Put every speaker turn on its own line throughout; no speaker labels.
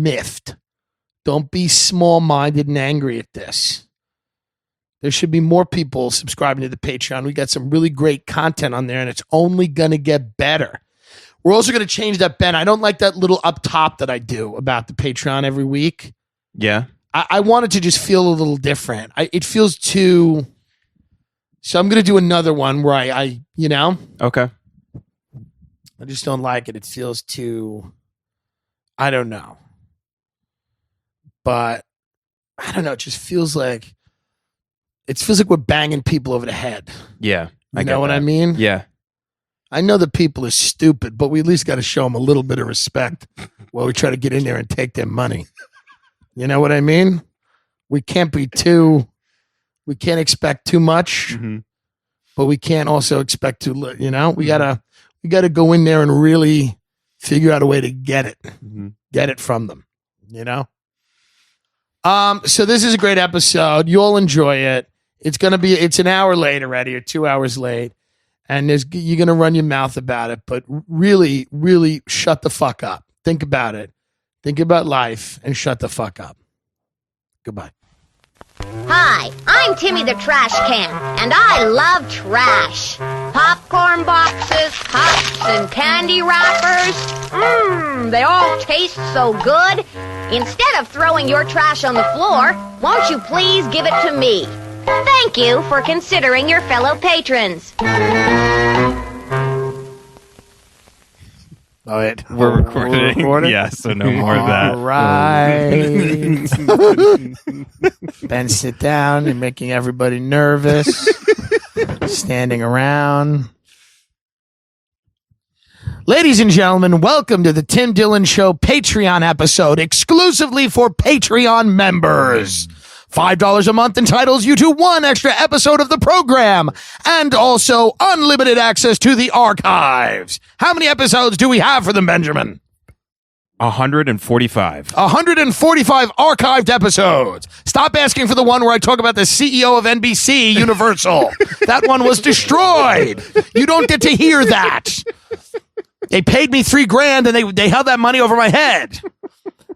miffed. Don't be small-minded and angry at this. There should be more people subscribing to the Patreon. We got some really great content on there, and it's only going to get better. We're also going to change that, Ben. I don't like that little up top that I do about the Patreon every week.
Yeah.
I want it to just feel a little different. It feels too... So I'm going to do another one where I
Okay.
I just don't like it. It feels too... I don't know. But I don't know. It just feels like... It feels like we're banging people over the head.
Yeah.
You know what I mean?
Yeah.
I know that people are stupid, but we at least got to show them a little bit of respect while we try to get in there and take their money. You know what I mean? We can't expect too much, but we can't also expect too little. We gotta go in there and really figure out a way to get it from them. So this is a great episode. You'll enjoy it. It's an hour late already, or 2 hours late. And you're going to run your mouth about it, but really, really shut the fuck up. Think about it. Think about life and shut the fuck up. Goodbye.
Hi, I'm Timmy the Trash Can, and I love trash. Popcorn boxes, cups, and candy wrappers. They all taste so good. Instead of throwing your trash on the floor, won't you please give it to me? Thank you for considering your fellow patrons.
All right.
We're recording. Yeah, so no more of that.
All right. Ben, sit down. You're making everybody nervous. Standing around. Ladies and gentlemen, welcome to the Tim Dillon Show Patreon episode exclusively for Patreon members. $5 a month entitles you to one extra episode of the program and also unlimited access to the archives. How many episodes do we have for them, Benjamin?
145.
145 archived episodes. Stop asking for the one where I talk about the CEO of NBC Universal. That one was destroyed. You don't get to hear that. They paid me $3,000 and they held that money over my head.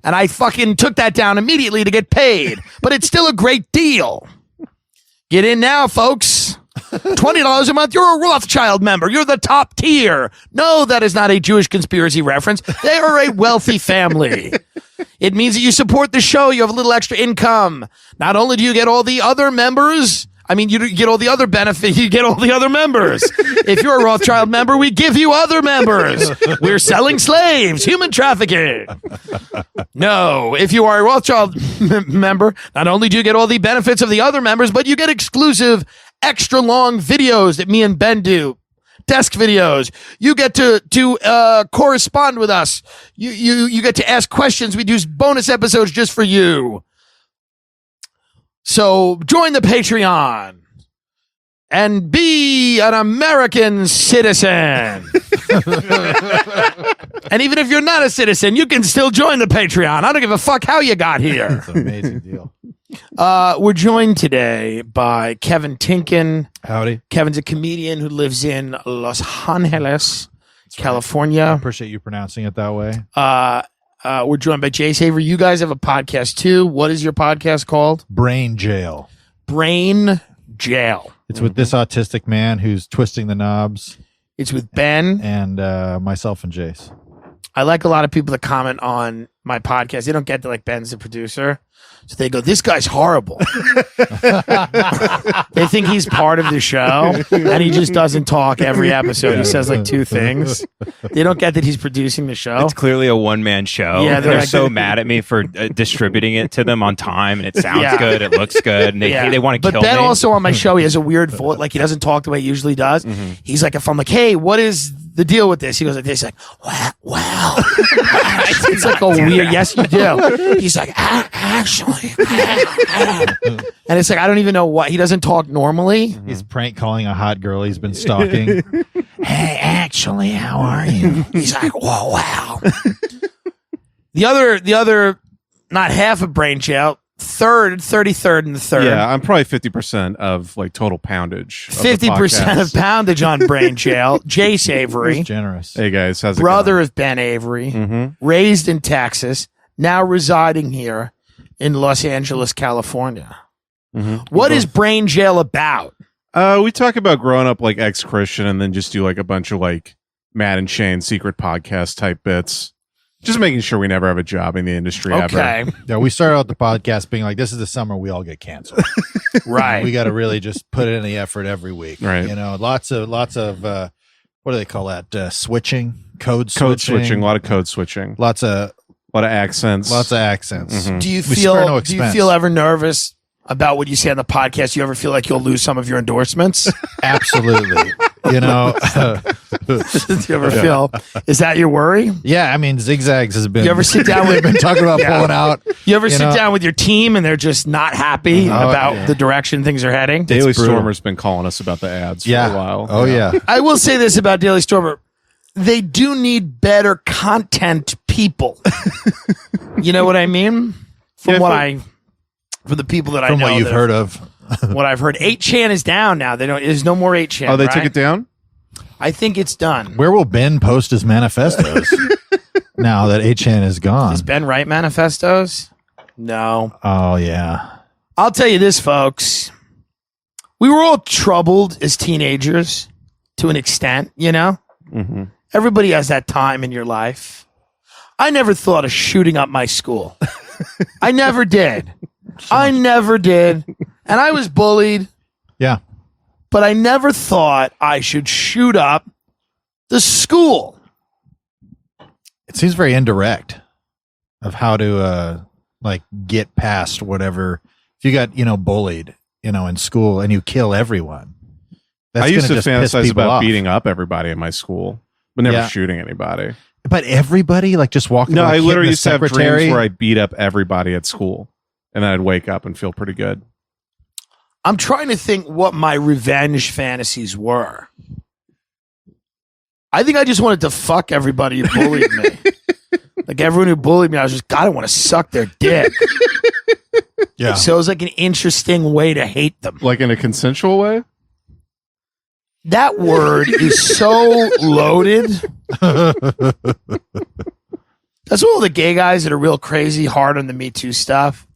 And I fucking took that down immediately to get paid. But it's still a great deal. Get in now, folks. $20 a month. You're a Rothschild member. You're the top tier. No, that is not a Jewish conspiracy reference. They are a wealthy family. It means that you support the show. You have a little extra income. Not only do you get all the other members... you get all the other benefits. You get all the other members. If you're a Rothschild member, we give you other members. We're selling slaves, human trafficking. No, if you are a Rothschild member, not only do you get all the benefits of the other members, but you get exclusive, extra long videos that me and Ben do. Desk videos. You get to correspond with us. You get to ask questions. We do bonus episodes just for you. So join the Patreon and be an American citizen. And even if you're not a citizen, you can still join the Patreon. I don't give a fuck how you got here.
That's an amazing deal.
We're joined today by Kevin Tinkin.
Howdy.
Kevin's a comedian who lives in Los Angeles, California.
I appreciate you pronouncing it that way.
We're joined by Jay Saver. You guys have a podcast too. What is your podcast called?
Brain Jail.
Brain Jail.
It's with this autistic man who's twisting the knobs.
It's with Ben.
And myself and Jace.
I like a lot of people that comment on my podcast. They don't get that like Ben's the producer. So they go, this guy's horrible. They think he's part of the show and he just doesn't talk every episode. He says like two things. They don't get that he's producing the show.
It's clearly a one-man show.
Yeah,
they're
like,
so mad at me for distributing it to them on time, and it sounds good, it looks good, and they want to kill me.
But Ben also on my show, he has a weird voice. Like he doesn't talk the way he usually does. He's like, if I'm like, hey, what is the deal with this? He goes like this, like, wow. It's like a weird, yes, you do. He's like, actually. And it's like, I don't even know what. He doesn't talk normally.
He's prank calling a hot girl he's been stalking.
Hey, actually, how are you? He's like, whoa, wow. The other, not half of Brain Jail, 33rd and the third.
Yeah, I'm probably 50% of like total poundage.
50% of poundage on Brain Jail. Jay Avery.
He's generous.
Hey guys, how's it
brother
going?
of Ben Avery. Raised in Texas. now residing here in Los Angeles, California.
Mm-hmm.
What is Brain Jail about?
We talk about growing up like ex-Christian and then just do like a bunch of like Matt and Shane secret podcast type bits. Just making sure we never have a job in the industry ever.
Okay.
Yeah, we started out the podcast being like, this is the summer we all get canceled.
Right.
We got to really just put in the effort every week.
Right.
You know, lots of what do they call that? Switching, code
Switching, a lot of code switching,
lots of
accents.
Mm-hmm.
Do you
We spare no expense.
feel ever nervous about what you say on the podcast? You ever feel like you'll lose some of your endorsements?
Absolutely. You know,
Do you ever feel? Is that your worry?
yeah. I mean, Zigzags has been.
You ever sit down with?
They've been talking about
Yeah.
pulling out.
You ever
You
sit
know?
down with your team and they're just not happy about the direction things are heading?
Daily
It's brutal.
Stormer's been calling us about the ads for
Yeah.
a while.
Oh yeah.
I will say this about Daily Stormer. They do need better content people. You know what I mean? From the people that I know.
From what you've
that-
heard of.
What I've heard. 8chan is down now. There's no more 8chan.
Oh, they
right?
took it down?
I think it's done.
Where will Ben post his manifestos now that 8chan is gone?
Does Ben write manifestos? No.
Oh yeah.
I'll tell you this, folks. We were all troubled as teenagers to an extent, you know?
Mm-hmm.
Everybody has that time in your life. I never thought of shooting up my school. I never did. I never did. And I was bullied,
Yeah.
but I never thought I should shoot up the school.
It seems very indirect of how to like get past whatever. If you got, you know, bullied, you know, in school and you kill everyone. That's
I used
gonna
to
just piss
fantasize
people
about
off.
beating up everybody in my school, but never
Yeah.
shooting anybody.
But everybody, like just walking.
No,
like,
I
hitting
literally
the
used to have
secretary.
dreams where I beat up everybody at school, and then I'd wake up and feel pretty good.
I'm trying to think what my revenge fantasies were. I think I just wanted to fuck everybody who bullied me. Like everyone who bullied me, I was just, God, I want to suck their dick.
Yeah.
So it was like an interesting way to hate them.
Like in a consensual way?
That word is so loaded. That's all the gay guys that are real crazy hard on the Me Too stuff.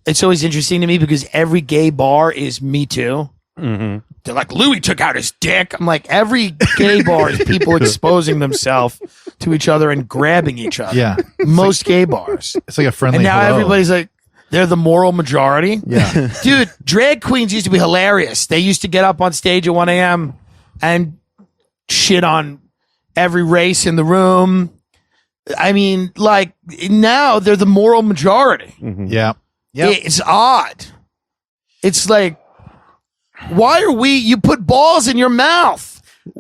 It's always interesting to me because every gay bar is Me Too.
Mm-hmm.
They're like, Louis took out his dick. I'm like, every gay bar is people exposing themselves to each other and grabbing each other.
Yeah.
Most gay bars.
It's like a friendly.
And now
hello.
everybody's like, they're the moral majority.
Yeah.
Dude, drag queens used to be hilarious. They used to get up on stage at 1 a.m. and shit on every race in the room. I mean, like, now they're the moral majority.
Mm-hmm.
Yeah. Yeah.
It's odd. It's like, why are you put balls in your mouth?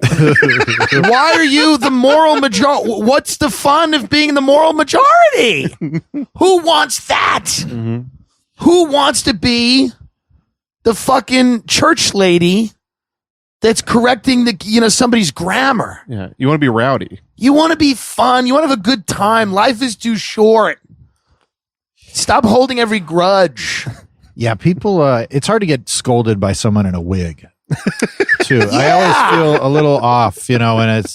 Why are you the moral majority? What's the fun of being the moral majority? Who wants that?
Mm-hmm.
Who wants to be the fucking church lady that's correcting somebody's grammar?
Yeah. You want to be rowdy.
You want to be fun. You want to have a good time. Life is too short. Stop holding every grudge.
Yeah. People. It's hard to get scolded by someone in a wig. Too. I always feel a little off, you know, and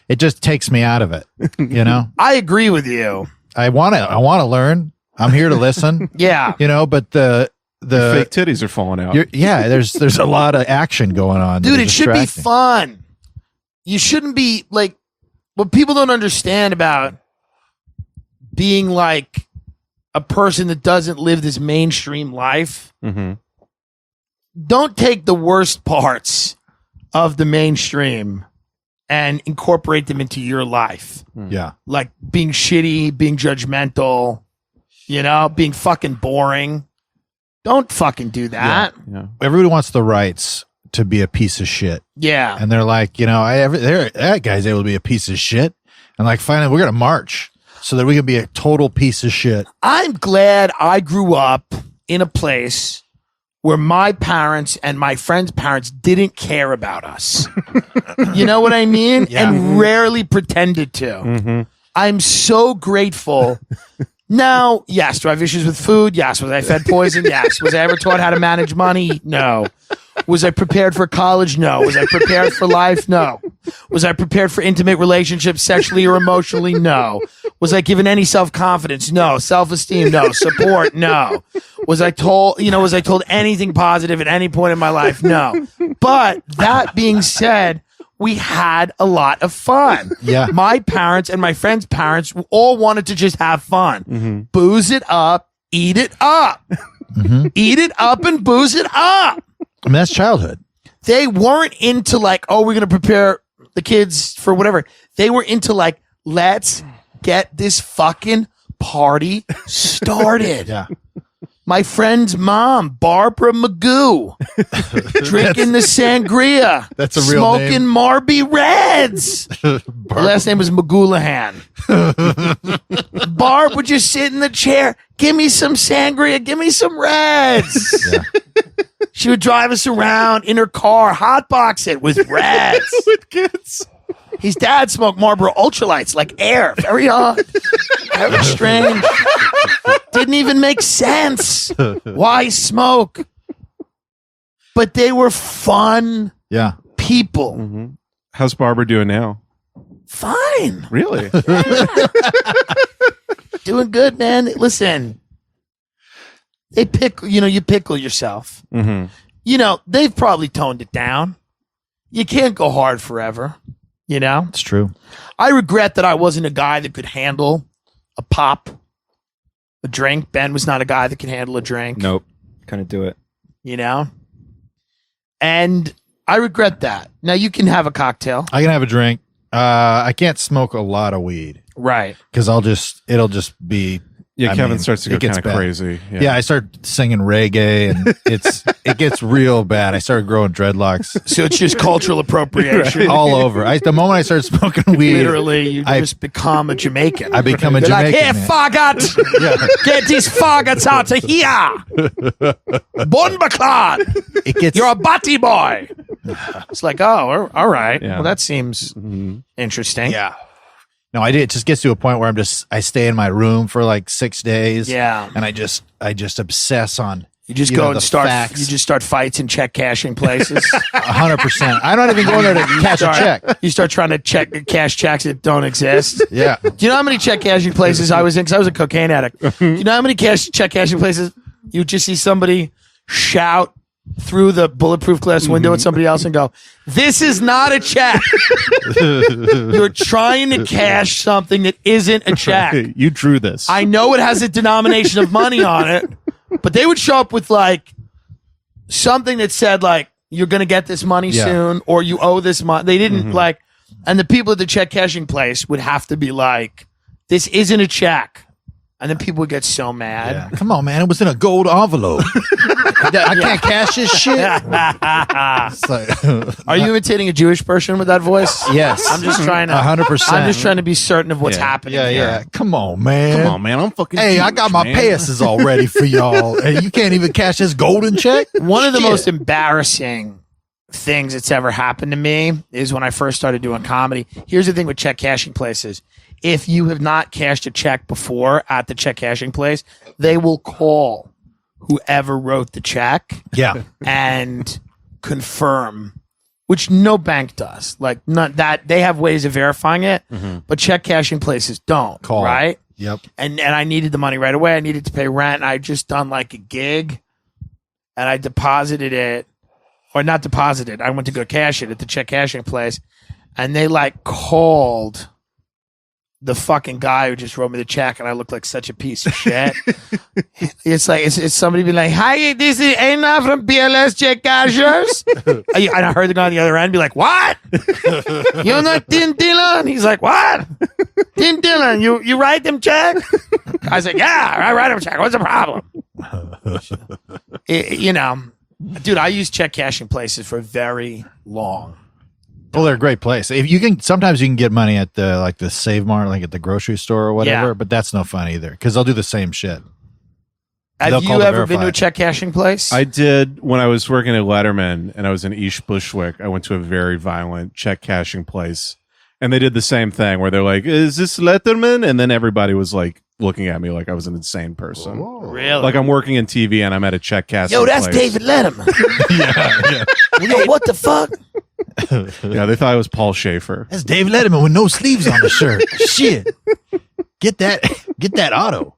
it just takes me out of it. You know.
I agree with you.
I want to learn. I'm here to listen.
Yeah.
You know, but the
Your fake titties are falling out.
there's a lot of action going on.
Dude,
that
it
is
should be
distracting.
fun. You shouldn't be like what people don't understand about being like a person that doesn't live this mainstream life.
Mm-hmm.
Don't take the worst parts of the mainstream and incorporate them into your life.
Yeah.
Like being shitty, being judgmental, you know, being fucking boring. Don't fucking do that.
Yeah.
Everybody wants the rights to be a piece of shit.
Yeah.
And they're like, you know, that guy's able to be a piece of shit. And like, finally, we're going to march so that we can be a total piece of shit.
I'm glad I grew up in a place where my parents and my friends' parents didn't care about us. You know what I mean?
Yeah.
And rarely pretended to.
Mm-hmm.
I'm so grateful. Now, yes, do I have issues with food? Yes. Was I fed poison? Yes. Was I ever taught how to manage money? No. Was I prepared for college? No. Was I prepared for life? No. Was I prepared for intimate relationships sexually or emotionally? No. Was I given any self-confidence? No. Self-esteem? No. Support? No. Was I told anything positive at any point in my life? No. But that being said, we had a lot of fun.
Yeah.
My parents and my friends' parents all wanted to just have fun. Booze it up, eat it up. Eat it up and booze it up.
I mean, that's childhood.
They weren't into like, oh, we're going to prepare the kids for whatever. They were into like, let's get this fucking party started.
Yeah.
My friend's mom, Barbara Magoo, drinking the sangria.
That's a real
smoking
name.
Marby Reds. Her last name was Magulahan. Barb would just sit in the chair. Give me some sangria. Give me some Reds.
Yeah.
She would drive us around in her car, hotbox it with Reds.
With kids.
His dad smoked Marlboro Ultralights like air. Very odd. Very strange. Didn't even make sense. Why smoke? But they were fun people.
How's Barbara doing now?
Fine.
Really?
Doing good, man. Listen, you pickle yourself. They've probably toned it down. You can't go hard forever.
It's true.
I regret that I wasn't a guy that could handle a pop, a drink. Ben was not a guy that could handle a drink.
Nope. Couldn't do it.
And I regret that. Now you can have a cocktail.
I can have a drink. I can't smoke a lot of weed.
Right.
Because it'll just be.
Yeah, Kevin starts to go kind of
bad.
crazy.
Yeah, I start singing reggae and it gets real bad. I started growing dreadlocks.
So it's just cultural appropriation.
All over. The moment I started smoking weed.
Literally, you just become a Jamaican.
I become a
You're
Jamaican.
like, hey, faggot! Get these faggots out of here! Bonbaclad! You're a batty boy! It's like, oh, all right. Yeah. Well, that seems interesting.
Yeah. No, I did. It just gets to a point where I stay in my room for like 6 days.
Yeah.
And I just obsess on.
You just go and start. Facts. You just start fights in check cashing places.
100%. I don't even go in there to cash a check.
You start trying to cash checks that don't exist.
Yeah.
Do you know how many check cashing places I was in? Because I was a cocaine addict. Do you know how many check cashing places you just see somebody shout through the bulletproof glass window at somebody else and go, "This is not a check. You're trying to cash something that isn't a check.
You drew this.
I know it has a denomination of money on it, but they would show up with like something that said like, you're going to get this money soon, or you owe this money." They didn't like, and the people at the check cashing place would have to be like, "This isn't a check." And then people would get so mad.
Yeah. Come on, man. It was in a gold envelope. I can't cash this shit.
Are you imitating a Jewish person with that voice?
Yes.
I'm just trying to
100%.
I'm just trying to be certain of what's happening.
Yeah. Come on, man.
I'm fucking
Hey,
Jewish,
I got my passes all ready for y'all. And you can't even cash this golden check?
One of the most embarrassing things that's ever happened to me is when I first started doing comedy. Here's the thing with check cashing places. If you have not cashed a check before at the check cashing place, they will call whoever wrote the check and confirm, which no bank does. Like, not that they have ways of verifying it, but check cashing places don't.
Call.
Right?
Yep.
And I needed the money right away. I needed to pay rent. And I just done like a gig and I deposited it, or not deposited. I went to go cash it at the check cashing place, and they like called the fucking guy who just wrote me the check, and I look like such a piece of shit. It's like it's somebody being like, "Hi, this is Anna from BLS Check Cashers," and I heard the guy on the other end be like, "What? You're not Tim Dillon?" He's like, "What? Tim Dillon? You write them check?" I was like, "Yeah, I write them check. What's the problem?" Dude, I use check cashing places for very long.
Well, they're a great place. If you can, sometimes you can get money at the Save Mart, like at the grocery store or whatever. But that's no fun either because they'll do the same shit.
Have you ever been to a check cashing place?
I did when I was working at Letterman and I was in East Bushwick. I went to a very violent check cashing place, and they did the same thing where they're like, "Is this Letterman?" And then everybody was like looking at me like I was an insane person.
Whoa. Really?
Like I'm working in TV and I'm at a check cashing.
Yo, that's
place.
David Letterman.
Yeah.
Yo, what the fuck?
Yeah, they thought I was Paul Schaefer.
That's Dave Letterman with no sleeves on the shirt. Shit. Get that auto.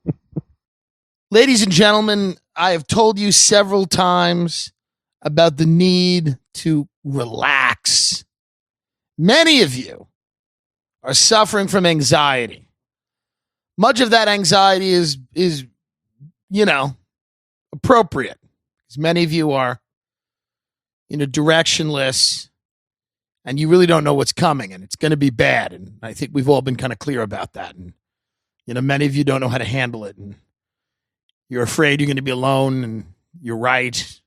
Ladies and gentlemen, I have told you several times about the need to relax. Many of you are suffering from anxiety. Much of that anxiety is appropriate. Because many of you are, directionless, and you really don't know what's coming, and it's going to be bad. And I think we've all been kind of clear about that. And, many of you don't know how to handle it, and you're afraid you're going to be alone, and you're right.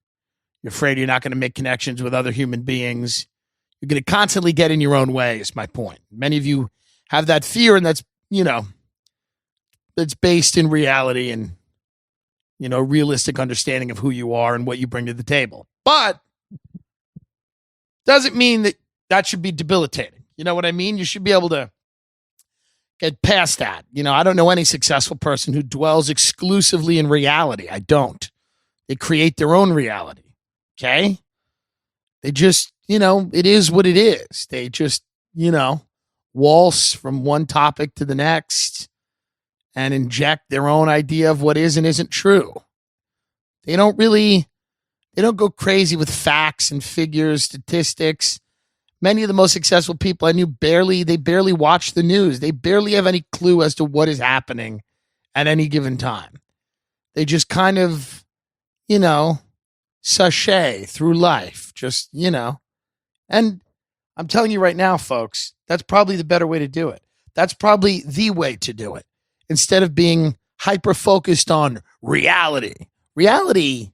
You're afraid you're not going to make connections with other human beings. You're going to constantly get in your own way, is my point. Many of you have that fear, and that's, that's based in reality and, realistic understanding of who you are and what you bring to the table. But doesn't mean that should be debilitating. You know what I mean? You should be able to get past that. I don't know any successful person who dwells exclusively in reality. I don't. They create their own reality. Okay? They just, it is what it is. They just, waltz from one topic to the next and inject their own idea of what is and isn't true. They don't go crazy with facts and figures, statistics. Many of the most successful people I knew they barely watch the news. They barely have any clue as to what is happening at any given time. They just kind of, sashay through life, just, and I'm telling you right now, folks, that's probably the better way to do it. That's probably the way to do it. Instead of being hyper-focused on reality. Reality,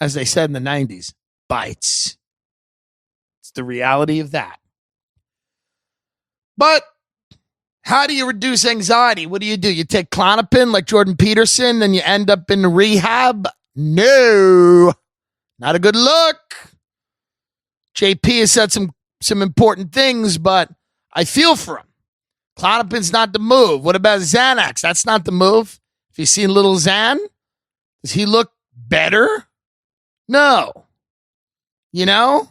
as they said in the 90s, bites. It's the reality of that. But how do you reduce anxiety? What do? You take Klonopin like Jordan Peterson and you end up in rehab? No. Not a good look. JP has said some important things, but I feel for him. Klonopin's not the move. What about Xanax? That's not the move. Have you seen little Xan? Does he look better? No. I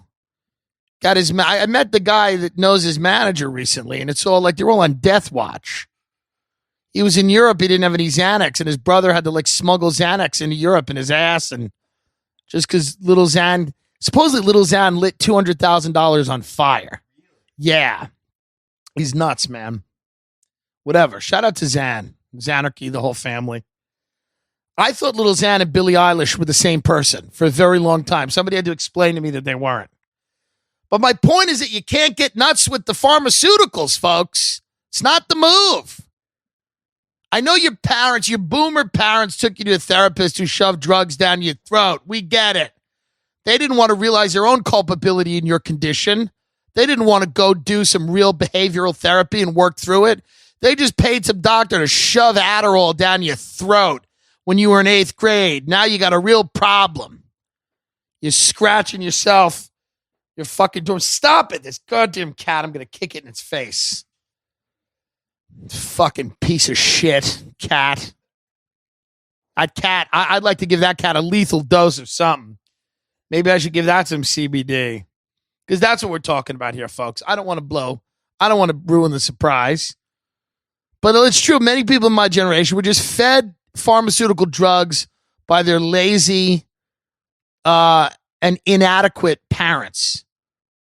met the guy that knows his manager recently, and it's all like they're all on death watch. He was in Europe. He didn't have any Xanax, and his brother had to smuggle Xanax into Europe in his ass, and just because supposedly little Xan lit $200,000 on fire. Yeah. He's nuts, man. Whatever. Shout out to Xan. Xanarchy, the whole family. I thought little Xan and Billie Eilish were the same person for a very long time. Somebody had to explain to me that they weren't. But my point is that you can't get nuts with the pharmaceuticals, folks. It's not the move. I know your boomer parents took you to a therapist who shoved drugs down your throat. We get it. They didn't want to realize their own culpability in your condition. They didn't want to go do some real behavioral therapy and work through it. They just paid some doctor to shove Adderall down your throat when you were in 8th grade. Now you got a real problem. You're scratching yourself. You're fucking doing. Stop it. This goddamn cat, I'm going to kick it in its face. Fucking piece of shit cat. That cat, I'd like to give that cat a lethal dose of something. Maybe I should give that some CBD. Because that's what we're talking about here, folks. I don't want to ruin the surprise. But it's true. Many people in my generation were just fed pharmaceutical drugs by their lazy and inadequate parents.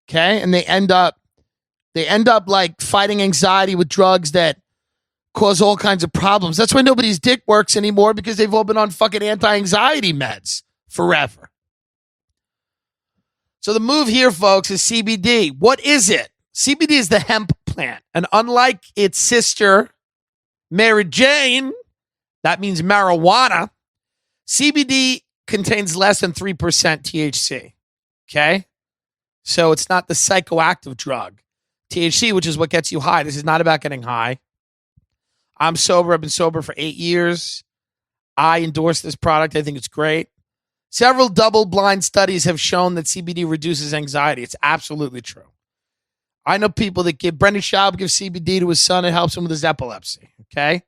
Okay? And they end up like fighting anxiety with drugs that cause all kinds of problems. That's why nobody's dick works anymore, because they've all been on fucking anti-anxiety meds forever. So the move here, folks, is CBD. What is it? CBD is the hemp plant. And unlike its sister, Mary Jane, that means marijuana, CBD contains less than 3% THC. Okay? So it's not the psychoactive drug. THC, which is what gets you high. This is not about getting high. I'm sober. I've been sober for 8 years. I endorse this product. I think it's great. Several double-blind studies have shown that CBD reduces anxiety. It's absolutely true. I know people that brendanschaub gives CBD to his son. It helps him with his epilepsy. Okay.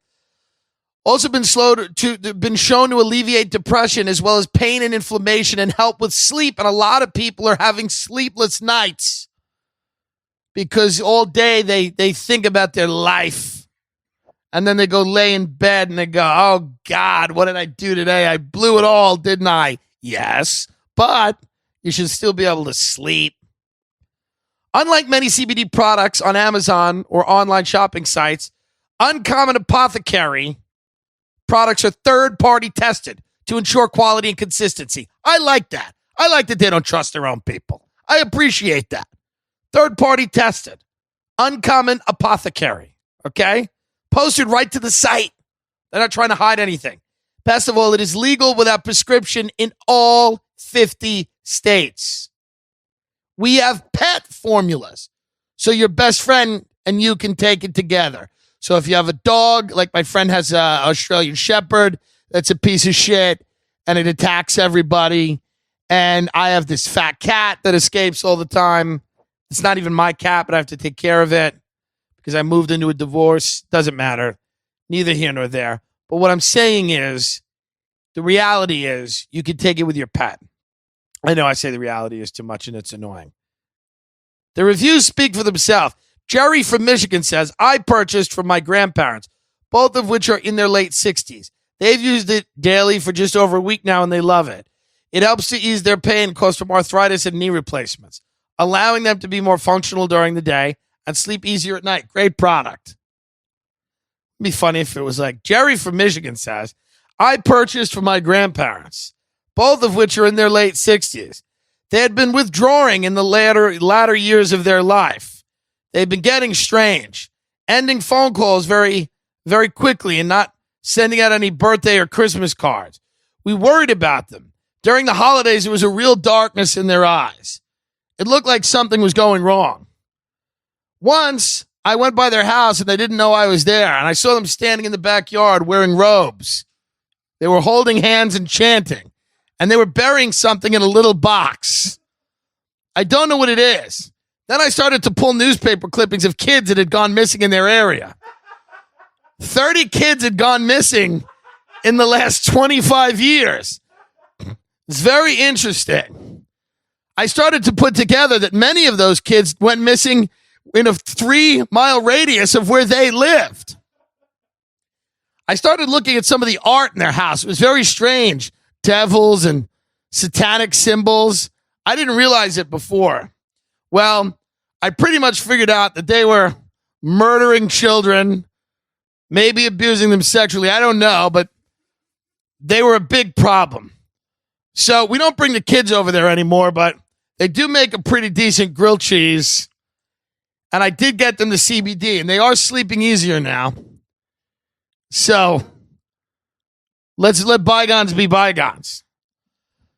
Also been shown to alleviate depression as well as pain and inflammation and help with sleep. And a lot of people are having sleepless nights. because all day they think about their life. And then they go lay in bed and they go, oh, God, what did I do today? I blew it all, didn't I? Yes, but you should still be able to sleep. Unlike many CBD products on Amazon or online shopping sites, Uncommon Apothecary products are third-party tested to ensure quality and consistency. I like that. I like that they don't trust their own people. I appreciate that. Third-party tested. Uncommon Apothecary. Okay? Posted right to the site. They're not trying to hide anything. Best of all, it is legal without prescription in all 50 states. We have pet formulas, so your best friend and you can take it together. So if you have a dog, like my friend has an Australian Shepherd, that's a piece of shit, and it attacks everybody. And I have this fat cat that escapes all the time. It's not even my cat, but I have to take care of it because I moved into a divorce. Doesn't matter. Neither here nor there. But what I'm saying is, the reality is you can take it with your pet. I know I say the reality is too much and it's annoying. The reviews speak for themselves. Jerry from Michigan says, I purchased from my grandparents, both of which are in their late 60s. They've used it daily for just over a week now and they love it. It helps to ease their pain caused from arthritis and knee replacements, allowing them to be more functional during the day and sleep easier at night. Great product. It'd be funny if it was like Jerry from Michigan says, I purchased from my grandparents, both of which are in their late 60s. They had been withdrawing in the latter years of their life. They've been getting strange, ending phone calls very, very quickly and not sending out any birthday or Christmas cards. We worried about them. During the holidays, there was a real darkness in their eyes. It looked like something was going wrong. Once, I went by their house and they didn't know I was there, and I saw them standing in the backyard wearing robes. They were holding hands and chanting, and they were burying something in a little box. I don't know what it is. Then I started to pull newspaper clippings of kids that had gone missing in their area. 30 kids had gone missing in the last 25 years. It's very interesting. I started to put together that many of those kids went missing in a 3-mile radius of where they lived. I started looking at some of the art in their house. It was very strange. Devils and satanic symbols. I didn't realize it before. Well, I pretty much figured out that they were murdering children, maybe abusing them sexually. I don't know, but they were a big problem. So we don't bring the kids over there anymore, but they do make a pretty decent grilled cheese. And I did get them the CBD, and they are sleeping easier now. So let's let bygones be bygones.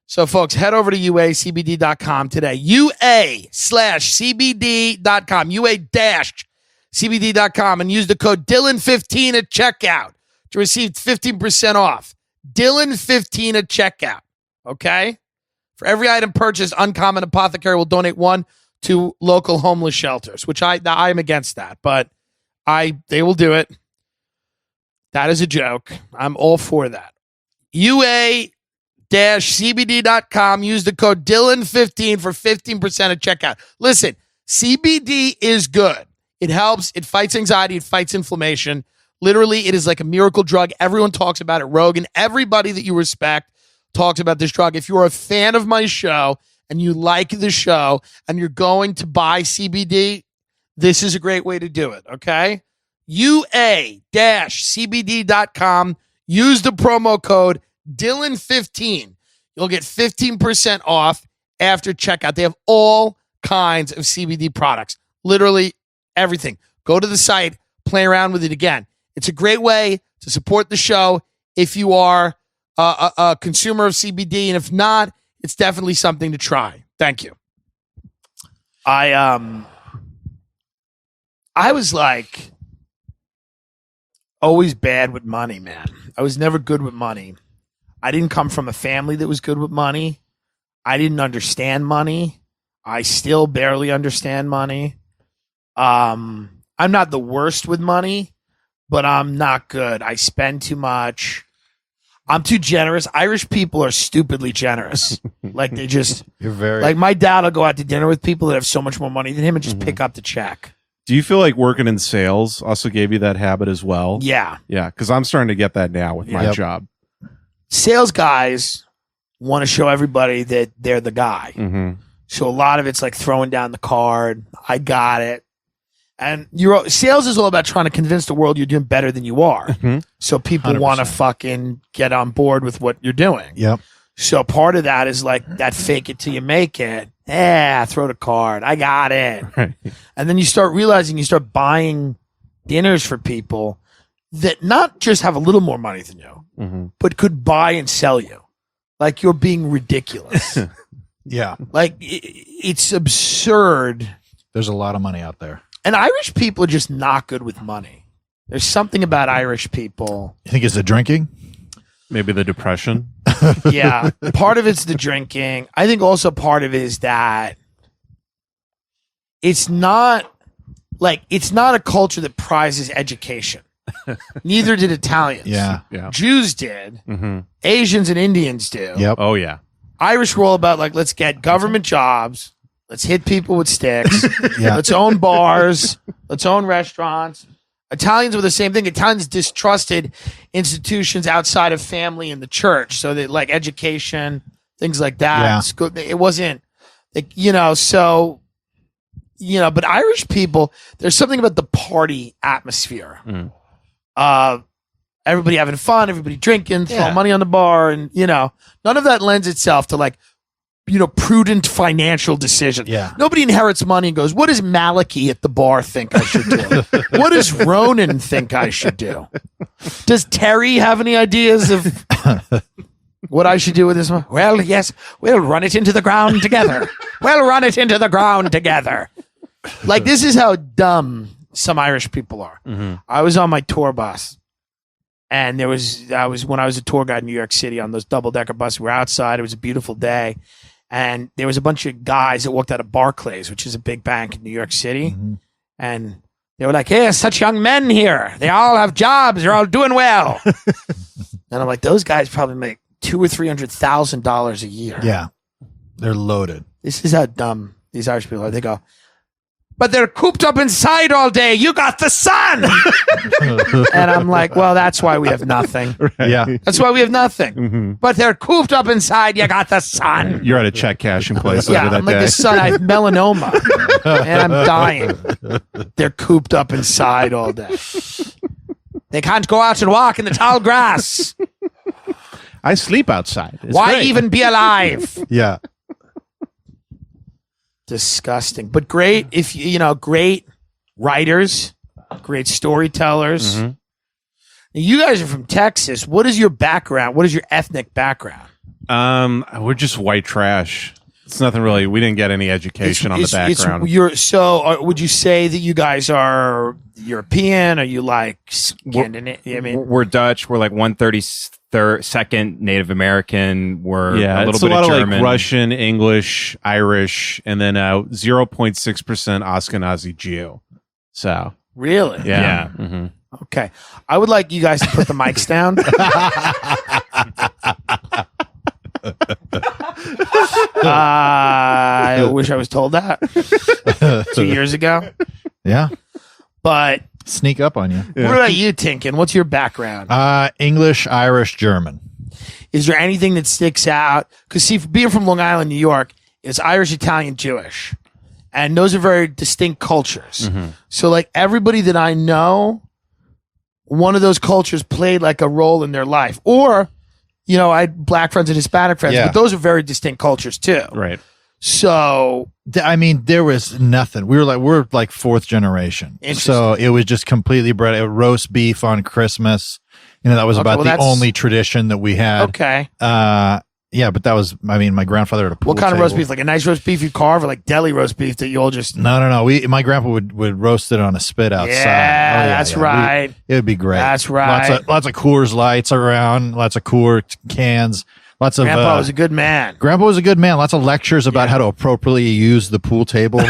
So, folks, head over to uacbd.com today. UA/CBD.com. UA-CBD.com and use the code Dillon15 at checkout to receive 15% off. Dillon15 at checkout. Okay? For every item purchased, Uncommon Apothecary will donate one to local homeless shelters, which I'm against that, but they will do it. That is a joke. I'm all for that. UA-CBD.com. Use the code Dillon15 for 15% at checkout. Listen, CBD is good. It helps. It fights anxiety. It fights inflammation. Literally, it is like a miracle drug. Everyone talks about it. Rogan, everybody that you respect talks about this drug. If you're a fan of my show and you like the show and you're going to buy CBD, this is a great way to do it, okay? UA-CBD.com. Use the promo code Dillon15. You'll get 15% off after checkout. They have all kinds of CBD products. Literally everything. Go to the site, play around with it again. It's a great way to support the show if you are a consumer of CBD, and if not, it's definitely something to try. Thank you. I was like always bad with money, man. I was never good with money. I didn't come from a family that was good with money. I didn't understand money. I still barely understand money. I'm not the worst with money, but I'm not good. I spend too much. I'm too generous. Irish people are stupidly generous. Like they just,
You're very
like my dad will go out to dinner with people that have so much more money than him and just pick up the check.
Do you feel like working in sales also gave you that habit as well?
Yeah.
Yeah, because I'm starting to get that now with my
Yep.
job.
Sales guys want to show everybody that they're the guy.
Mm-hmm.
So a lot of it's like throwing down the card. I got it. And sales is all about trying to convince the world you're doing better than you are.
Mhm.
So people want to
100%.
fucking get on board with what you're doing.
Yep.
So part of that is like that fake it till you make it. Yeah, throw the card. I got it.
Right.
And then you start realizing you start buying dinners for people that not just have a little more money than you,
Mm-hmm.
but could buy and sell you. Like you're being ridiculous.
Yeah.
Like it's absurd.
There's a lot of money out there.
And Irish people are just not good with money. There's something about Irish people.
You think it's the drinking?
Maybe the depression.
Yeah. Part of it's the drinking. I think also part of it is that it's not a culture that prizes education. Neither did Italians.
Yeah.
Yeah.
Jews did.
Mm-hmm.
Asians and Indians do.
Yep.
Oh yeah.
Irish were all about like, let's get government jobs. Let's hit people with sticks.
Yeah.
Let's own bars. Let's own restaurants. Italians were the same thing. Italians distrusted institutions outside of family and the church. So that like education, things like that.
Yeah.
School, it wasn't like, but Irish people, there's something about the party atmosphere.
Mm.
Everybody having fun, everybody drinking, throwing
Yeah.
money on the bar. And, none of that lends itself to like, prudent financial decisions.
Yeah.
Nobody inherits money and goes, what does Malachi at the bar think I should do? What does Ronan think I should do? Does Terry have any ideas of what I should do with this one? Well, yes, we'll run it into the ground together. We'll run it into the ground together. Like, this is how dumb some Irish people are.
Mm-hmm.
I was on my tour bus. And when I was a tour guide in New York City on those double-decker buses, we were outside. It was a beautiful day. And there was a bunch of guys that worked out of Barclays, which is a big bank in New York City.
Mm-hmm.
And they were like, hey, such young men here. They all have jobs. They're all doing well. And I'm like, those guys probably make $200,000 or $300,000 a year.
Yeah. They're loaded.
This is how dumb these Irish people are. They go, but they're cooped up inside all day. You got the sun. And I'm like, well, that's why we have nothing.
Yeah.
That's why we have nothing.
Mm-hmm.
But they're cooped up inside. You got the sun.
You're at a check cashing place
Yeah,
later that
I'm like
day.
the sun. I have melanoma, and I'm dying. They're cooped up inside all day. They can't go out and walk in the tall grass.
I sleep outside. It's
Why
great.
even be alive?
Yeah.
Disgusting, but great. If great writers, great storytellers.
Mhm.
Now, you guys are from Texas. What is your background? What is your ethnic background?
We're just white trash. It's nothing really. We didn't get any education on the background.
Would you say that you guys are European? Are you like Scandinavian? I mean,
We're Dutch. We're like 132nd Native American. We're
Yeah,
a little
it's
bit
a lot
of
of
German.
like Russian, English, Irish, and then 0.6% Ashkenazi Jew. So
really?
yeah,
Yeah.
Mhm.
Okay. I would like you guys to put the mics down. I wish I was told that 2 years ago.
Yeah.
But
Sneak up on you.
what about you, Tinkin? What's your background?
English, Irish, German.
Is there anything that sticks out? Because see, being from Long Island, New York, it's Irish, Italian, Jewish. And those are very distinct cultures.
Mm-hmm.
So like everybody that I know, one of those cultures played like a role in their life. Or, I had black friends and Hispanic friends,
Yeah.
but those are very distinct cultures too.
Right.
So
There was nothing. We're like fourth generation.
Interesting.
So it was just completely bred. Roast beef on Christmas. That was
Okay,
about
well,
the
that's-
only tradition that we had.
okay.
Yeah, but that was, my grandfather had a pool
What kind of roast
table.
beef? Like a nice roast beef you carve, or like deli roast beef that you all just
No. My grandpa would roast it on a spit outside.
Yeah, that's right.
It would be great.
That's right.
Lots of Coors Lights around, lots of Coors cans, lots of.
Grandpa was a good man.
Grandpa was a good man. Lots of lectures about how to appropriately use the pool table.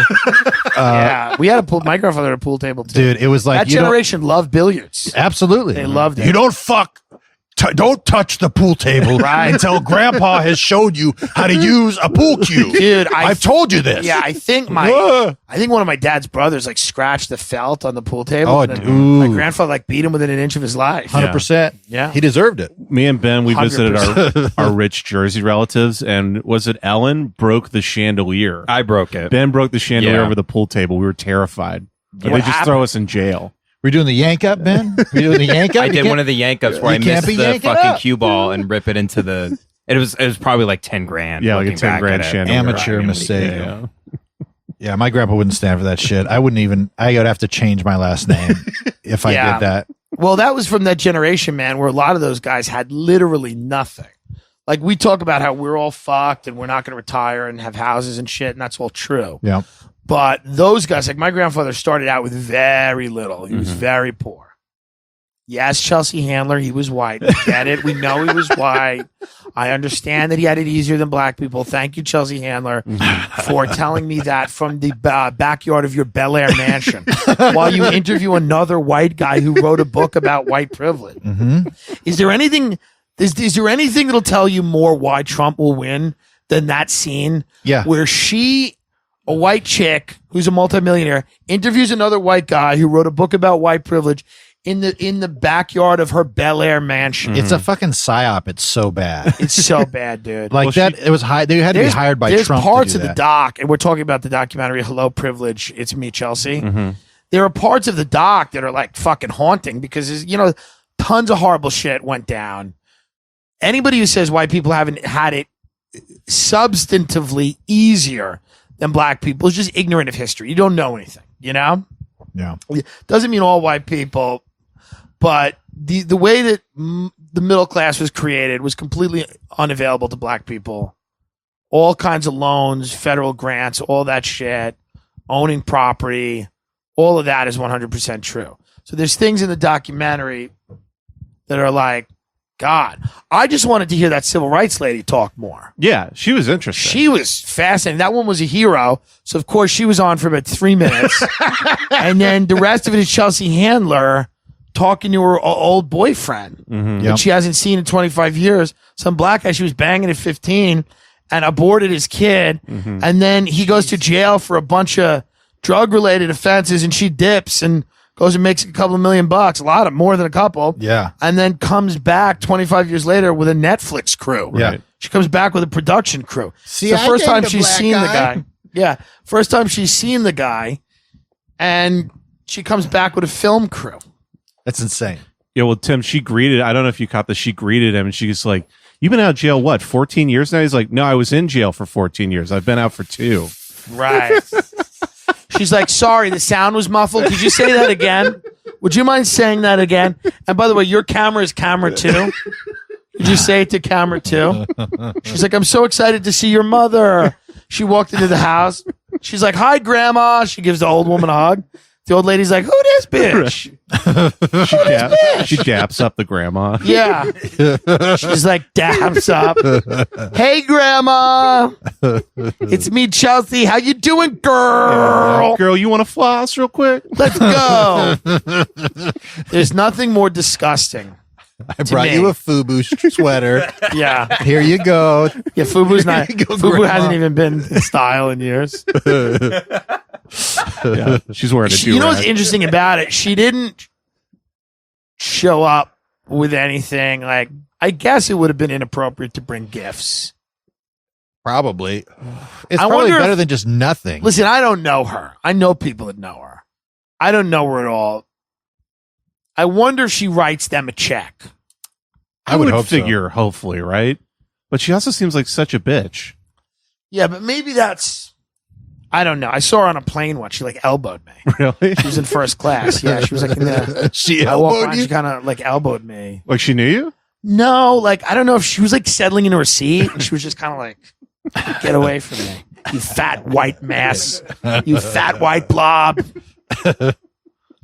Yeah, we had a pool. My grandfather had a pool table too.
Dude, it was like
That generation loved billiards.
Absolutely,
They loved it.
You don't fuck don't touch the pool table until Grandpa has showed you how to use a pool cue.
Dude,
I've told you this.
Yeah, I think one of my dad's brothers like scratched the felt on the pool table.
Oh,
and then
dude.
my grandfather like beat him within an inch of his life.
100%.
Yeah.
He deserved it.
Me and Ben, we visited
100%.
our rich Jersey relatives, and was it Ellen broke the chandelier?
I broke it.
Ben broke the chandelier
Yeah.
over the pool table. We were terrified. They
What
just
happened?
throw us in jail.
We're doing the yank up, Ben? We're doing the yank up?
I did one of the yank ups where I
You can't
missed
be
the
yanking
fucking
up.
cue ball and rip it into the. It was probably like 10 grand.
Yeah, like a
looking
10
back
grand
at it.
chandelier.
Amateur
Right.
mistake.
Yeah.
Yeah, my grandpa wouldn't stand for that shit. I wouldn't even, I would have to change my last name if I
Yeah.
did that.
Well, that was from that generation, man, where a lot of those guys had literally nothing. Like we talk about how we're all fucked and we're not going to retire and have houses and shit, and that's all true.
Yeah.
But those guys, like my grandfather started out with very little. He was very poor. Yes, Chelsea Handler, he was white. We get it. We know he was white. I understand that he had it easier than black people. Thank you, Chelsea Handler, for telling me that from the backyard of your Bel Air mansion while you interview another white guy who wrote a book about white privilege. Is there anything that'll tell you more why Trump will win than that scene
Yeah.
where a white chick who's a multimillionaire, interviews another white guy who wrote a book about white privilege in the backyard of her Bel Air mansion?
It's a fucking psyop. It's so bad.
It's so bad, dude.
Like it was high. They had to be hired by
there's
Trump.
parts
to
of
do
the
that.
doc, and we're talking about the documentary Hello Privilege, It's Me, Chelsea.
Mm-hmm.
There are parts of the doc that are like fucking haunting because, tons of horrible shit went down. Anybody who says white people haven't had it substantively easier than black people is just ignorant of history. You don't know anything,
Yeah.
Doesn't mean all white people, but the way that the middle class was created was completely unavailable to black people. All kinds of loans, federal grants, all that shit, owning property, all of that is 100% true. So there's things in the documentary that are like, God, I just wanted to hear that civil rights lady talk more.
Yeah, she was interesting.
She was fascinating. That one was a hero. So, of course, she was on for about 3 minutes. And then the rest of it is Chelsea Handler talking to her old boyfriend that she hasn't seen in 25 years. Some black guy she was banging at 15 and aborted his kid. And then he goes to jail for a bunch of drug-related offenses, and she dips and goes and makes a couple of $1 million, a lot of more than a couple.
Yeah.
And then comes back 25 years later with a Netflix crew.
Yeah.
She comes back with a production crew.
See,
the
I
first time
dated a
she's
black
seen the
guy.
guy. Yeah. First time she's seen the guy, and she comes back with a film crew.
That's insane.
Yeah, well, Tim, she greeted, I don't know if you caught this, she greeted him and she's like, you've been out of jail, what, 14 years now? He's like, no, I was in jail for 14 years. I've been out for 2.
Right. She's like, sorry, the sound was muffled. Could you say that again? Would you mind saying that again? And by the way, your camera is camera 2. Could you say it to camera 2? She's like, I'm so excited to see your mother. She walked into the house. She's like, hi, Grandma. She gives the old woman a hug. The old lady's like, who this bitch?
She daps up the grandma.
Yeah. She's like, daps up. Hey, Grandma. It's me, Chelsea. How you doing, girl?
Girl, you want to floss real quick?
Let's go. There's nothing more disgusting.
I brought
me.
you a FUBU sweater.
Yeah.
Here you go.
Yeah, Fubu's not.
Here you go,
Fubu
Grandma.
hasn't even been in style in years.
Yeah, she's wearing a do-rag.
You know what's interesting about it? She didn't show up with anything. Like, I guess it would have been inappropriate to bring gifts.
Probably. It's
I
probably
wonder
better
if-
than just nothing.
Listen, I don't know her. I know people that know her. I don't know her at all. I wonder if she writes them a check.
I would
hope so.
figure, hopefully, right? But she also seems like such a bitch.
Yeah, but maybe that's. I don't know. I saw her on a plane once. She like elbowed me.
Really?
She was in first class. Yeah, she was like in the.
She
I walked
elbowed
by,
you?
she kind of like elbowed me.
Like she knew you?
No, like I don't know if she was like settling into her seat and she was just kind of like, get away from me, you fat white mess, you fat white blob.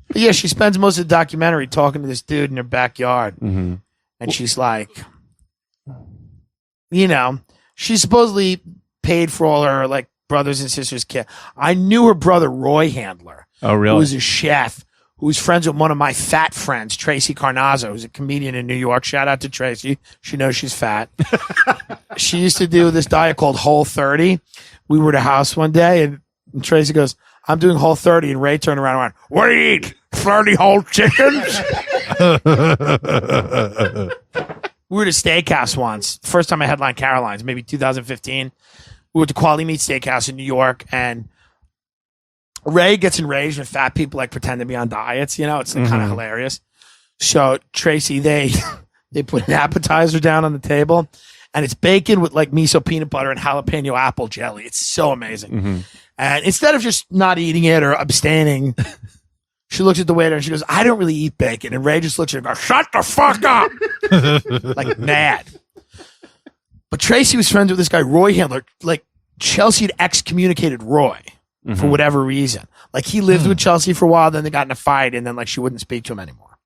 But yeah, she spends most of the documentary talking to this dude in her backyard, and she's like, she supposedly paid for all her like brothers and sisters' kids. I knew her brother Roy Handler,
Oh, really?
who was a chef, who's friends with one of my fat friends, Tracy Carnazzo, who's a comedian in New York. Shout out to Tracy. She knows she's fat. She used to do this diet called Whole30. We were at a house one day, and Tracy goes, I'm doing Whole30, and Ray turned around and went, what do you eat? 30 whole chickens? We were at a steakhouse once. First time I headlined Caroline's, maybe 2015. We went to Quality Meat Steakhouse in New York, and Ray gets enraged when fat people like pretend to be on diets. You know, it's like, kind of hilarious. So Tracy, they put an appetizer down on the table, and it's bacon with like miso peanut butter and jalapeno apple jelly. It's so amazing. And instead of just not eating it or abstaining, she looks at the waiter and she goes, I don't really eat bacon. And Ray just looks at her and goes, shut the fuck up. Like mad. But Tracy was friends with this guy, Roy Handler. Like Chelsea had excommunicated Roy for whatever reason. Like he lived with Chelsea for a while, then they got in a fight, and then like she wouldn't speak to him anymore.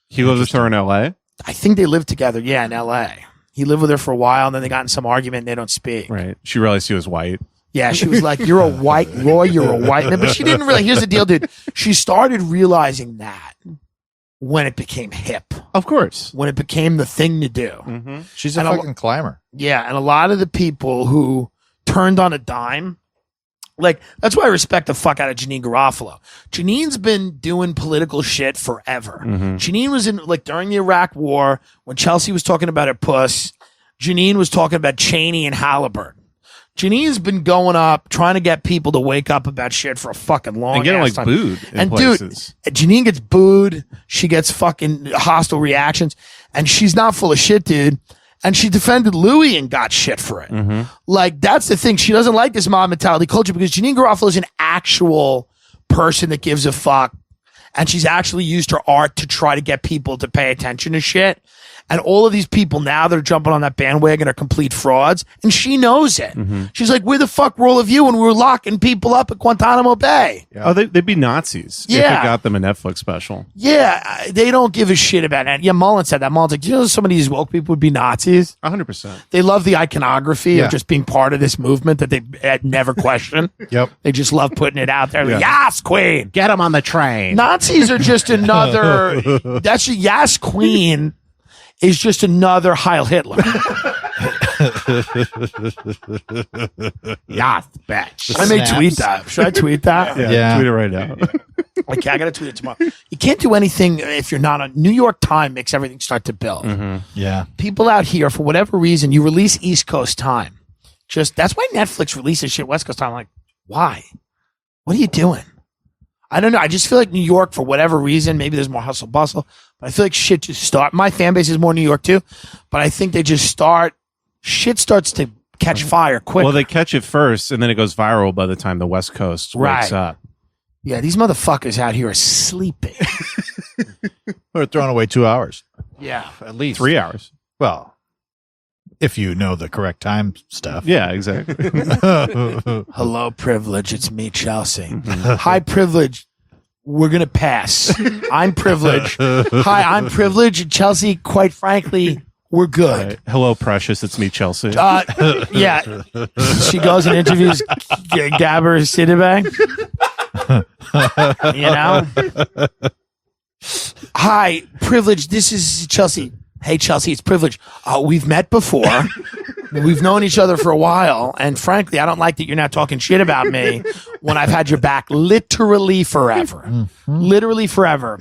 He lived with her in L.A.?
I think they lived together, in L.A. He lived with her for a while, and then they got in some argument and they don't speak.
Right. She realized he was white.
Yeah, she was like, you're a white, Roy, you're a white man. But she didn't really, here's the deal, dude. She started realizing that when it became hip.
Of course.
When it became the thing to do.
She's a fucking climber.
Yeah, and a lot of the people who turned on a dime, like, that's why I respect the fuck out of Janine Garofalo. Janine's been doing political shit forever. Janine was in, like, during the Iraq War, when Chelsea was talking about her puss, Janine was talking about Cheney and Halliburton. Janine's been going up, trying to get people to wake up about shit for a fucking long
And getting, like,
time.
booed in
and
places.
Dude, Janine gets booed. She gets fucking hostile reactions. And she's not full of shit, dude. And she defended Louis and got shit for it. Like, that's the thing. She doesn't like this mob mentality culture because Janine Garofalo is an actual person that gives a fuck. And she's actually used her art to try to get people to pay attention to shit. And all of these people now that are jumping on that bandwagon are complete frauds. And she knows it. She's like, where the fuck were all of you when we were locking people up at Guantanamo Bay?
Oh, they'd be Nazis if it got them a Netflix special.
Yeah, they don't give a shit about it. Yeah, Mullen said that. Mullen's like, do you know some of these woke people would be Nazis?
100%.
They love the iconography of just being part of this movement that they had never questioned. They just love putting it out there. Like, yes, queen.
Get him on the train.
Nazis are just another, that's yes, queen is just another Heil Hitler.
Yes, bitch.
I may tweet that. Should I tweet that?
Yeah. Tweet it right now.
Okay, I got to tweet it tomorrow. You can't do anything if you're not on. New York Time makes everything start to build.
Yeah.
People out here, for whatever reason, you release East Coast time. That's why Netflix releases shit West Coast time. I'm like, why? What are you doing? I don't know. I just feel like New York, for whatever reason, maybe there's more hustle bustle, but I feel like shit just start. My fan base is more New York too, but I think they just start. Shit starts to catch fire quick.
Well, they catch it first, and then it goes viral by the time the West Coast wakes up.
Yeah, these motherfuckers out here are sleeping.
We're throwing away 2 hours.
Yeah,
At least
3 hours.
Well, if you know the correct time stuff.
Yeah, exactly.
Hello, privilege. It's me, Chelsea. Hi, privilege. We're going to pass. I'm privilege. Hi, I'm privilege. And Chelsea, quite frankly, we're good.
Right. Hello, precious. It's me, Chelsea.
Yeah. She goes and interviews Gabber Sidibe. You know? Hi, privilege. This is Chelsea. Hey, Chelsea, it's privilege. We've met before. We've known each other for a while. And frankly, I don't like that you're not talking shit about me when I've had your back literally forever. Literally forever.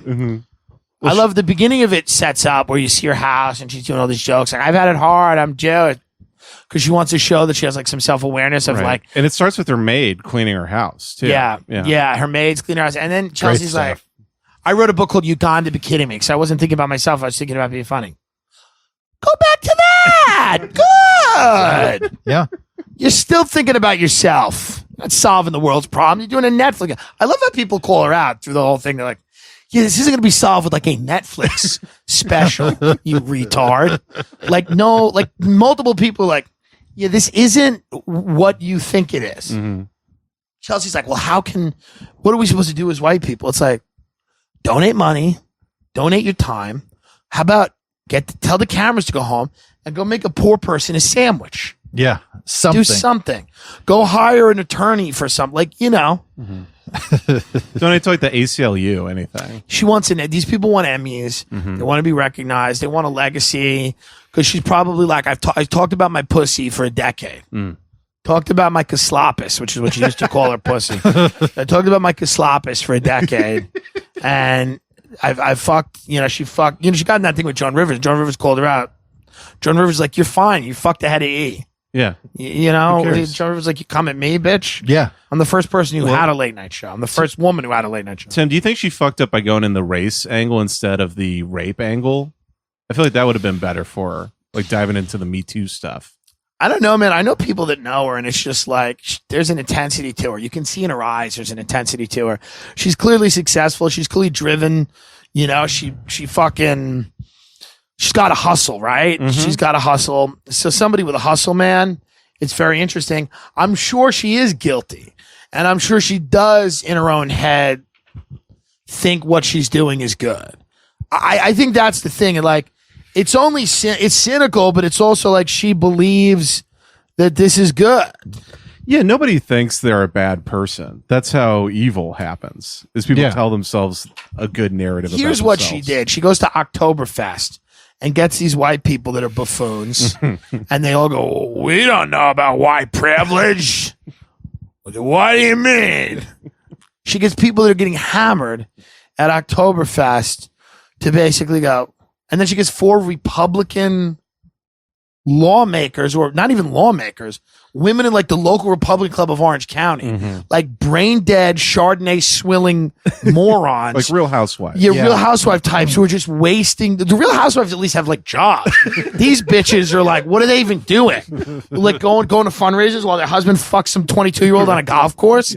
I love the beginning of it sets up where you see her house and she's doing all these jokes. Like, I've had it hard. I'm Joe. Because she wants to show that she has like some self-awareness of like.
And it starts with her maid cleaning her house, too.
Yeah. Her maid's cleaning her house. And then Chelsea's like, I wrote a book called You Gone to Be Kidding Me because I wasn't thinking about myself. I was thinking about being funny. Go back to that. Good.
Yeah.
You're still thinking about yourself. Not solving the world's problem. You're doing a Netflix. I love how people call her out through the whole thing. They're like, yeah, this isn't going to be solved with like a Netflix special, you retard. Like, no, like multiple people are like, yeah, this isn't what you think it is. Chelsea's like, well, what are we supposed to do as white people? It's like, donate money, donate your time. How about tell the cameras to go home and go make a poor person a sandwich.
Yeah. Something.
Do something. Go hire an attorney for something. Like, you know.
Donate to like the ACLU, anything.
She wants these people want Emmys. They want to be recognized. They want a legacy. Because she's probably like, I've talked about my pussy for a decade. Talked about my kaslapis, which is what she used to call her pussy. I talked about my kaslapis for a decade. And I fucked, she fucked, she got in that thing with Joan Rivers. Joan Rivers called her out. Joan Rivers like, you're fine. You fucked the head of E.
Yeah.
Joan Rivers like, you come at me, bitch.
Yeah.
I'm the first person who had a late night show. I'm the first woman who had a late night show.
Tim, do you think she fucked up by going in the race angle instead of the rape angle? I feel like that would have been better for her, like diving into the Me Too stuff.
I don't know, man. I know people that know her, and it's just like there's an intensity to her. You can see in her eyes there's an intensity to her. She's clearly successful. She's clearly driven. She fucking... She's got to hustle, right? She's got to hustle. So somebody with a hustle, man, it's very interesting. I'm sure she is guilty. And I'm sure she does, in her own head, think what she's doing is good. I think that's the thing. And like, it's cynical, but it's also like she believes that this is good.
Yeah, nobody thinks they're a bad person. That's how evil happens, is people tell themselves a good narrative about
Here's what she did. She goes to Oktoberfest and gets these white people that are buffoons, and they all go, we don't know about white privilege. What do you mean? She gets people that are getting hammered at Oktoberfest to basically go, and then she gets 4 Republican lawmakers, or not even lawmakers, women in like the local Republican Club of Orange County, like brain dead, Chardonnay swilling morons.
Like Real Housewives.
Yeah, Real Housewife types who are just wasting. The Real Housewives at least have like jobs. These bitches are like, what are they even doing? Like going to fundraisers while their husband fucks some 22-year-old on a golf course?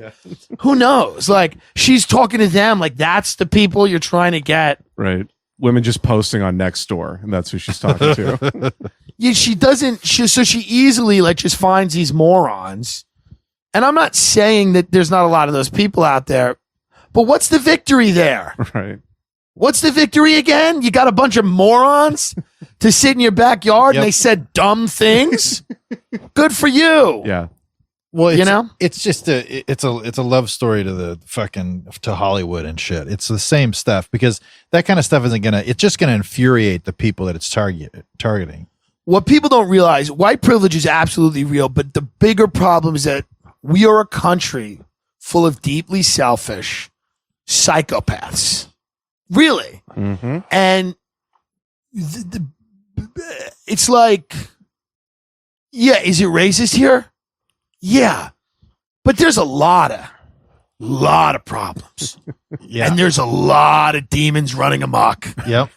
Who knows? Like, she's talking to them like that's the people you're trying to get.
Right. Women just posting on Nextdoor, and that's who she's talking to.
Yeah, she doesn't. So she easily like just finds these morons. And I'm not saying that there's not a lot of those people out there, but what's the victory there?
Right.
What's the victory again? You got a bunch of morons to sit in your backyard and they said dumb things. Good for you.
Yeah.
Well, it's just it's a love story to Hollywood and shit. It's the same stuff because that kind of stuff it's just gonna infuriate the people that it's targeting.
What people don't realize, white privilege is absolutely real, but the bigger problem is that we are a country full of deeply selfish psychopaths. Really. And it's like, yeah, is it racist here? Yeah. But there's a lot of problems. And there's a lot of demons running amok.
Yep.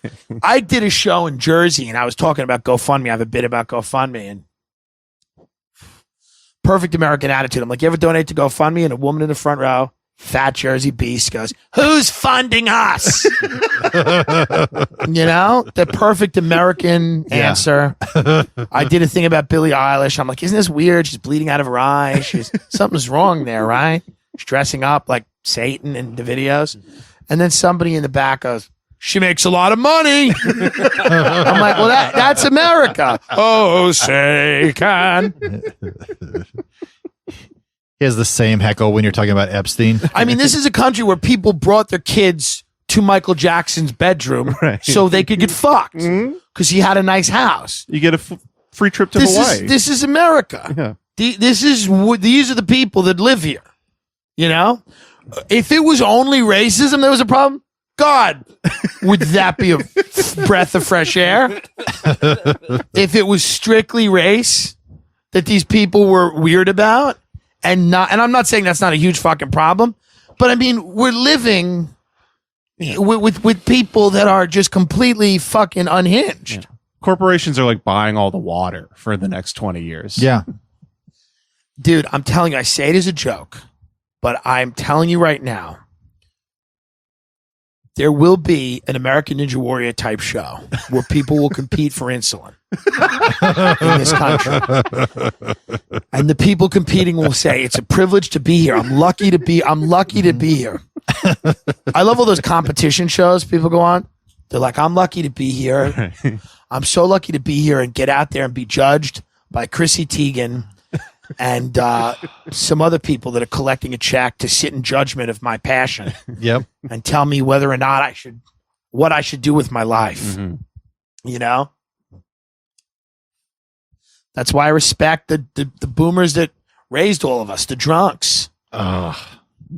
I did a show in Jersey and I was talking about GoFundMe. I have a bit about GoFundMe and perfect American attitude. I'm like, you ever donate to GoFundMe? And a woman in the front row, fat Jersey beast, goes, who's funding us? The perfect American answer. I did a thing about Billie Eilish. I'm like, isn't this weird? She's bleeding out of her eye. Something's wrong there, right? She's dressing up like Satan in the videos. And then somebody in the back goes, she makes a lot of money. I'm like, well, that's America. Oh, say can.
He has the same heckle when you're talking about Epstein.
I mean, this is a country where people brought their kids to Michael Jackson's bedroom so they could get fucked because he had a nice house.
You get a free trip to Hawaii.
This is America.
Yeah.
These are the people that live here. If it was only racism that was a problem, God, would that be a breath of fresh air? If it was strictly race that these people were weird about, and I'm not saying that's not a huge fucking problem, but I mean, we're living with people that are just completely fucking unhinged.
Yeah. Corporations are like buying all the water for the next 20 years.
Yeah.
Dude, I'm telling you, I say it as a joke, but I'm telling you right now, there will be an American Ninja Warrior type show where people will compete for insulin in this country. And the people competing will say, it's a privilege to be here. I'm lucky to be here. I love all those competition shows people go on. They're like, I'm lucky to be here. I'm so lucky to be here and get out there and be judged by Chrissy Teigen and some other people that are collecting a check to sit in judgment of my passion
Yep.
and tell me whether or not what I should do with my life.
Mm-hmm.
You know? That's why I respect the boomers that raised all of us, the drunks.
Ugh.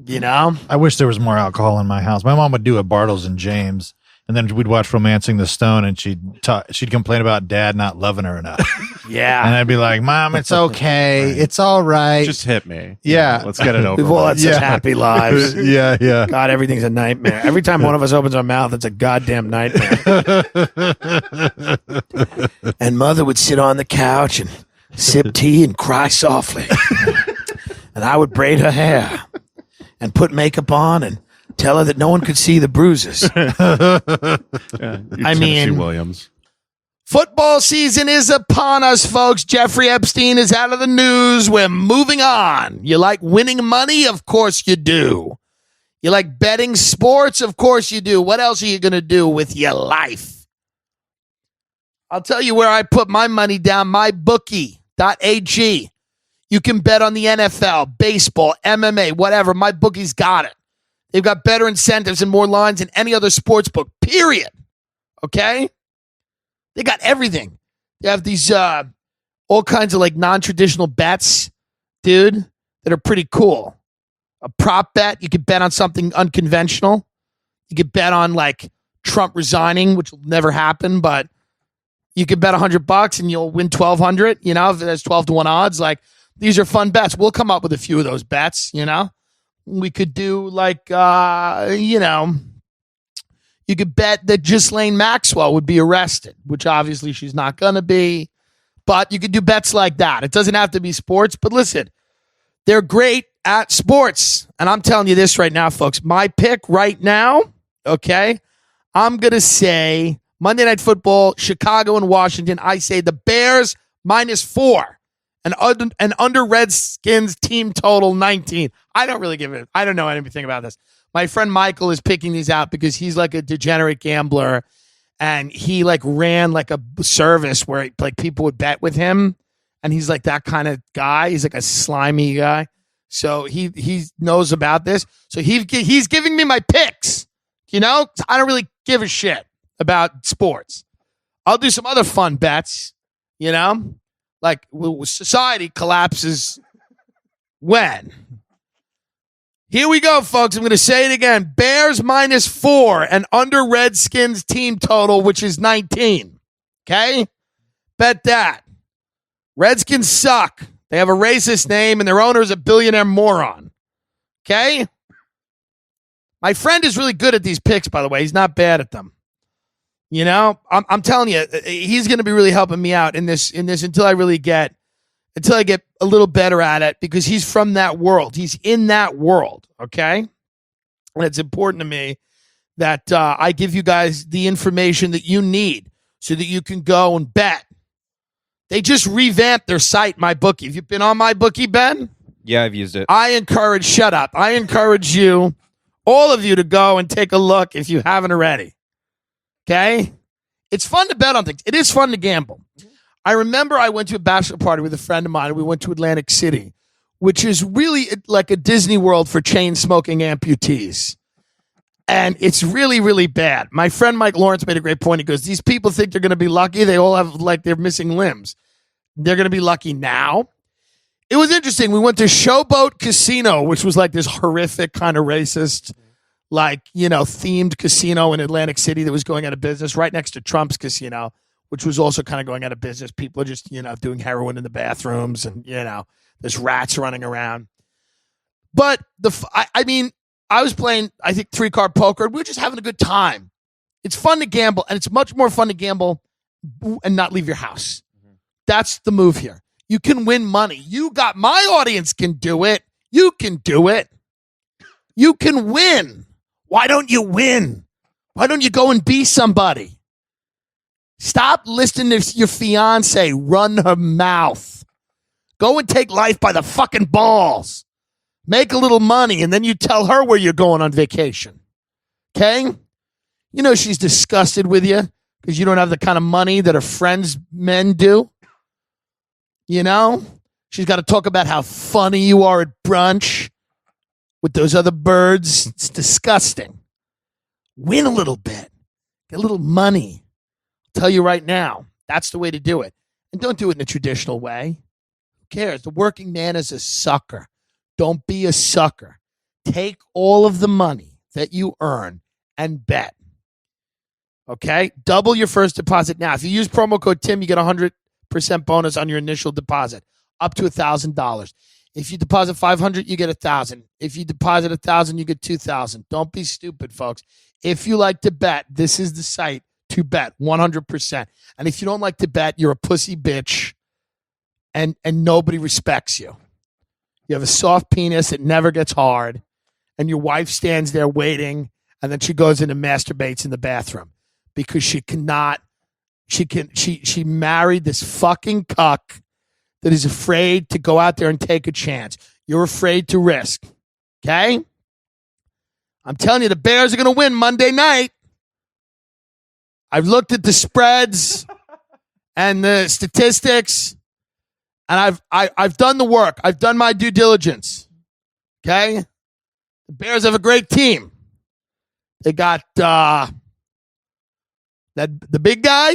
You know?
I wish there was more alcohol in my house. My mom would do a Bartles and James, and then we'd watch Romancing the Stone, and she'd complain about Dad not loving her enough.
Yeah.
And I'd be like, Mom, it's okay. It's all right.
Just hit me.
Yeah.
Let's get it over
We've all had
with.
such happy lives.
yeah.
God, everything's a nightmare. Every time one of us opens our mouth, it's a goddamn nightmare. And Mother would sit on the couch and sip tea and cry softly. And I would braid her hair and put makeup on and tell her that no one could see the bruises. I mean,
Williams.
Football season is upon us, folks. Jeffrey Epstein is out of the news. We're moving on. You like winning money? Of course you do. You like betting sports? Of course you do. What else are you going to do with your life? I'll tell you where I put my money down, mybookie.ag. You can bet on the NFL, baseball, MMA, whatever. My bookie's got it. They've got better incentives and more lines than any other sports book, period. Okay? They got everything. They have these all kinds of like non-traditional bets, dude, that are pretty cool. A prop bet, you could bet on something unconventional. You could bet on like Trump resigning, which will never happen, but you could bet $100 and you'll win 1,200, you know, if there's 12-1 odds. Like, these are fun bets. We'll come up with a few of those bets, you know. We could do like, you know, you could bet that Ghislaine Maxwell would be arrested, which obviously she's not going to be. But you could do bets like that. It doesn't have to be sports. But listen, they're great at sports. And I'm telling you this right now, folks. My pick right now, okay, I'm going to say Monday Night Football, Chicago and Washington. I say the Bears -4. And under Redskins team total 19. I don't know anything about this. My friend Michael is picking these out because he's like a degenerate gambler, and he like ran like a service where like people would bet with him, and he's like that kind of guy. He's like a slimy guy, so he knows about this. So he's giving me my picks. You know, I don't really give a shit about sports. I'll do some other fun bets. You know. Like, society collapses when? Here we go, folks. I'm going to say it again. Bears -4 and under Redskins team total, which is 19. Okay? Bet that. Redskins suck. They have a racist name, and their owner is a billionaire moron. Okay? My friend is really good at these picks, by the way. He's not bad at them. You know, I'm telling you, he's going to be really helping me out in this until I get a little better at it, because he's from that world. He's in that world. Okay. And it's important to me that I give you guys the information that you need so that you can go and bet. They just revamped their site, MyBookie. Have you been on MyBookie, Ben?
Yeah, I've used it.
I encourage you, all of you, to go and take a look if you haven't already. Okay? It's fun to bet on things. It is fun to gamble. I remember I went to a bachelor party with a friend of mine, and we went to Atlantic City, which is really like a Disney World for chain-smoking amputees. And it's really, really bad. My friend Mike Lawrence made a great point. He goes, these people think they're going to be lucky. They all have, like, they're missing limbs. They're going to be lucky now. It was interesting. We went to Showboat Casino, which was like this horrific kind of racist, like, you know, themed casino in Atlantic City that was going out of business right next to Trump's casino, which was also kind of going out of business. People are just, you know, doing heroin in the bathrooms, and, you know, there's rats running around. But I mean, I was playing, I think, 3-card poker. We were just having a good time. It's fun to gamble, and it's much more fun to gamble and not leave your house. That's the move here. You can win money. My audience can do it. You can do it. You can win. Why don't you win? Why don't you go and be somebody? Stop listening to your fiance run her mouth. Go and take life by the fucking balls. Make a little money, and then you tell her where you're going on vacation. Okay? You know she's disgusted with you because you don't have the kind of money that her friends' men do. You know? She's got to talk about how funny you are at brunch with those other birds. It's disgusting. Win a little bit. Get a little money. I'll tell you right now, that's the way to do it. And don't do it in a traditional way. Who cares? The working man is a sucker. Don't be a sucker. Take all of the money that you earn and bet. Okay? Double your first deposit now. If you use promo code Tim, you get 100% bonus on your initial deposit, up to $1,000. If you deposit $500, you get $1,000. If you deposit $1,000, you get $2,000. Don't be stupid, folks. If you like to bet, this is the site to bet 100%. And if you don't like to bet, you're a pussy bitch, and nobody respects you. You have a soft penis, it never gets hard, and your wife stands there waiting, and then she goes in and masturbates in the bathroom because she married this fucking cuck that is afraid to go out there and take a chance. You're afraid to risk. Okay? I'm telling you, the Bears are going to win Monday night. I've looked at the spreads and the statistics, and I've done the work. I've done my due diligence. Okay? The Bears have a great team. They got the big guy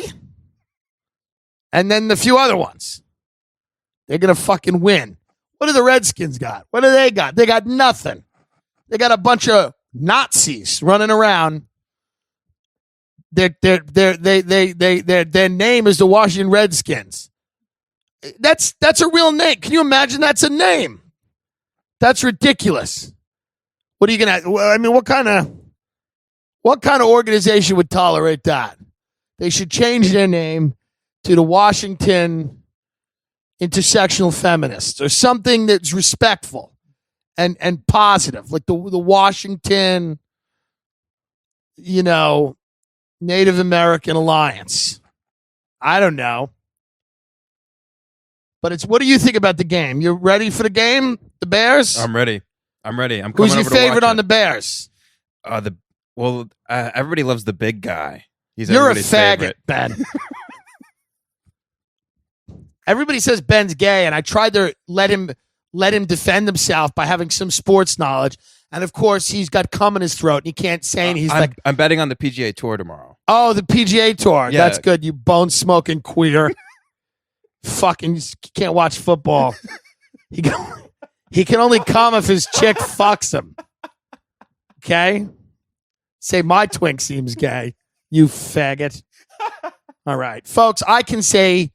and then the few other ones. They're going to fucking win. What do the Redskins got? What do they got? They got nothing. They got a bunch of Nazis running around. Their name is the Washington Redskins. That's a real name. Can you imagine that's a name? That's ridiculous. What are you going to, I mean, what kind of organization would tolerate that? They should change their name to the Washington Intersectional Feminists or something that's respectful and positive, like the Washington, Native American Alliance. I don't know. But what do you think about the game? You ready for the game? The Bears?
I'm ready. I'm coming.
Who's your
over to
favorite
watch
on the Bears?
Everybody loves the big guy. He's
You're a
everybody's
faggot,
favorite.
Ben. Everybody says Ben's gay, and I tried to let him defend himself by having some sports knowledge. And of course, he's got cum in his throat, and he can't say anything.
I'm betting on the PGA Tour tomorrow.
Oh, the PGA Tour.
Yeah.
That's good. You bone smoking queer. Fucking you can't watch football. He can only come if his chick fucks him. Okay? Say my twink seems gay. You faggot. All right. Folks, I could say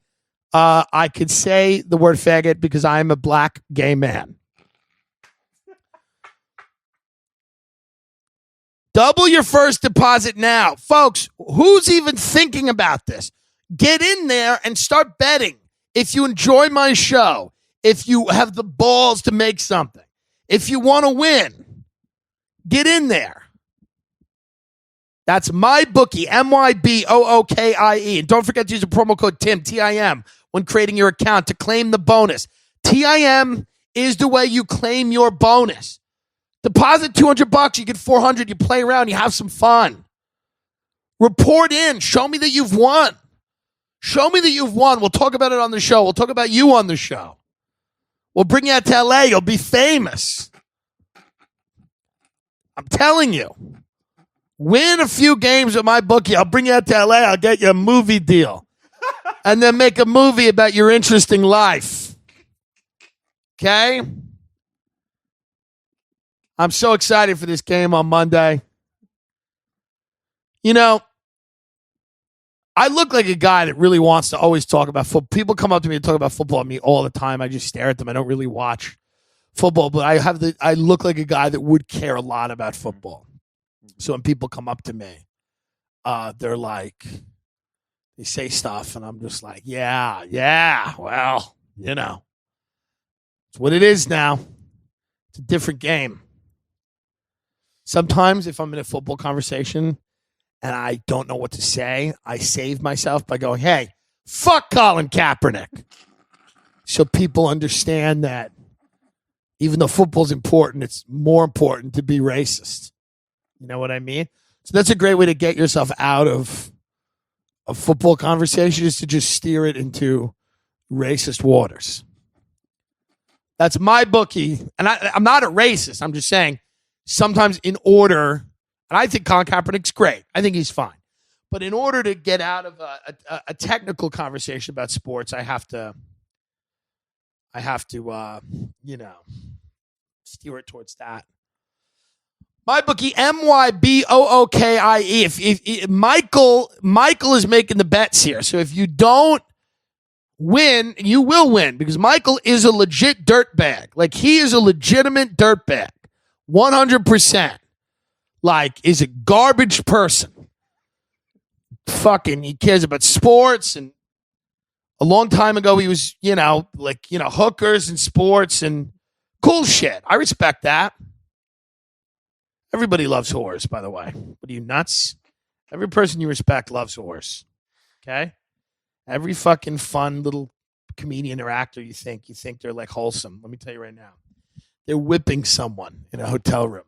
the word faggot because I am a black gay man. Double your first deposit now. Folks, who's even thinking about this? Get in there and start betting. If you enjoy my show, if you have the balls to make something, if you want to win, get in there. That's MyBookie, MyBookie. And don't forget to use the promo code TIM, TIM, when creating your account to claim the bonus. TIM is the way you claim your bonus. Deposit $200, you get $400, you play around, you have some fun. Report in. Show me that you've won. Show me that you've won. We'll talk about it on the show. We'll talk about you on the show. We'll bring you out to LA. You'll be famous. I'm telling you. Win a few games with MyBookie. I'll bring you out to LA. I'll get you a movie deal. And then make a movie about your interesting life. Okay? I'm so excited for this game on Monday. I look like a guy that really wants to always talk about football. People come up to me and talk about football with me all the time. I just stare at them. I don't really watch football, but I look like a guy that would care a lot about football. So when people come up to me, they're like, they say stuff, and I'm just like, yeah, well, it's what it is now. It's a different game. Sometimes if I'm in a football conversation and I don't know what to say, I save myself by going, hey, fuck Colin Kaepernick. So people understand that even though football's important, it's more important to be racist. You know what I mean? So that's a great way to get yourself out of a football conversation, is to just steer it into racist waters. That's my bookie. And I'm not a racist. I'm just saying sometimes in order, and I think Colin Kaepernick's great. I think he's fine. But in order to get out of a technical conversation about sports, I have to, steer it towards that. My bookie, MYBOOKIE. If Michael is making the bets here. So if you don't win, you will win because Michael is a legit dirtbag. Like he is a legitimate dirtbag. 100%. Like is a garbage person. Fucking, he cares about sports, and a long time ago he was, hookers and sports and cool shit. I respect that. Everybody loves whores, by the way. What are you, nuts? Every person you respect loves whores. Okay? Every fucking fun little comedian or actor you think they're like wholesome. Let me tell you right now. They're whipping someone in a hotel room.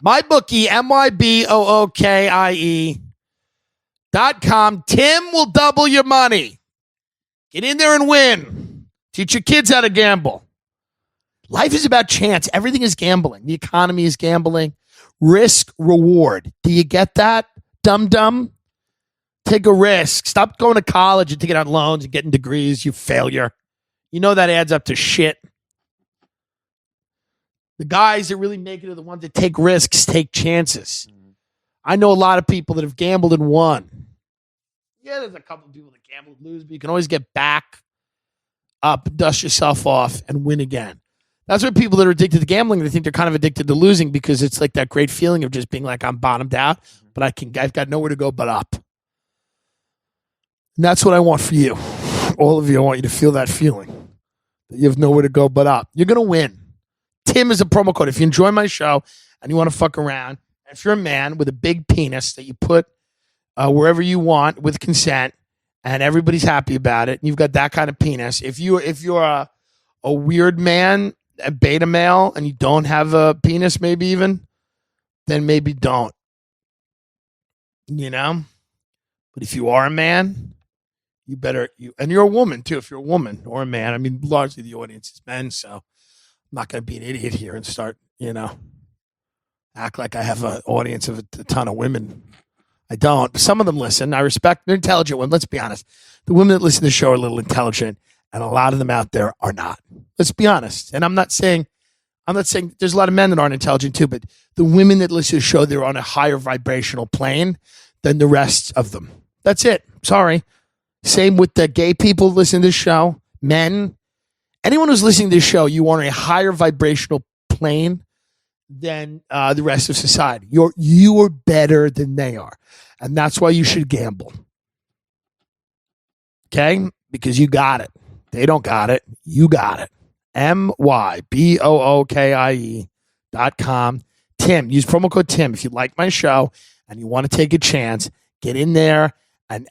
My bookie, MYBOOKIE.com. Tim will double your money. Get in there and win. Teach your kids how to gamble. Life is about chance. Everything is gambling. The economy is gambling. Risk, reward. Do you get that, dum-dum? Take a risk. Stop going to college and taking out loans and getting degrees, you failure. You know that adds up to shit. The guys that really make it are the ones that take risks, take chances. I know a lot of people that have gambled and won. Yeah, there's a couple of people that gamble and lose, but you can always get back up, dust yourself off, and win again. That's what people that are addicted to gambling, they think they're kind of addicted to losing because it's like that great feeling of just being like, I'm bottomed out, but I've got nowhere to go but up. And that's what I want for you. All of you, I want you to feel that feeling. That you have nowhere to go but up. You're going to win. Tim is a promo code. If you enjoy my show and you want to fuck around, if you're a man with a big penis that you put wherever you want with consent and everybody's happy about it, and you've got that kind of penis, if you're a weird man, a beta male, and you don't have a penis maybe even, then maybe don't. You know? But if you are a man, and you're a woman too, if you're a woman or a man, I mean, largely the audience is men, so I'm not going to be an idiot here and start, act like I have an audience of a ton of women. I don't. Some of them listen. I respect. They're intelligent women. Let's be honest. The women that listen to the show are a little intelligent, and a lot of them out there are not. Let's be honest. And I'm not saying there's a lot of men that aren't intelligent too, but the women that listen to the show, they're on a higher vibrational plane than the rest of them. That's it. Sorry. Same with the gay people listening to this show. Men. Anyone who's listening to this show, you are on a higher vibrational plane than the rest of society. You are better than they are. And that's why you should gamble. Okay? Because you got it. They don't got it. You got it. MYBOOKIE.com. Tim. Use promo code Tim. If you like my show and you want to take a chance, get in there and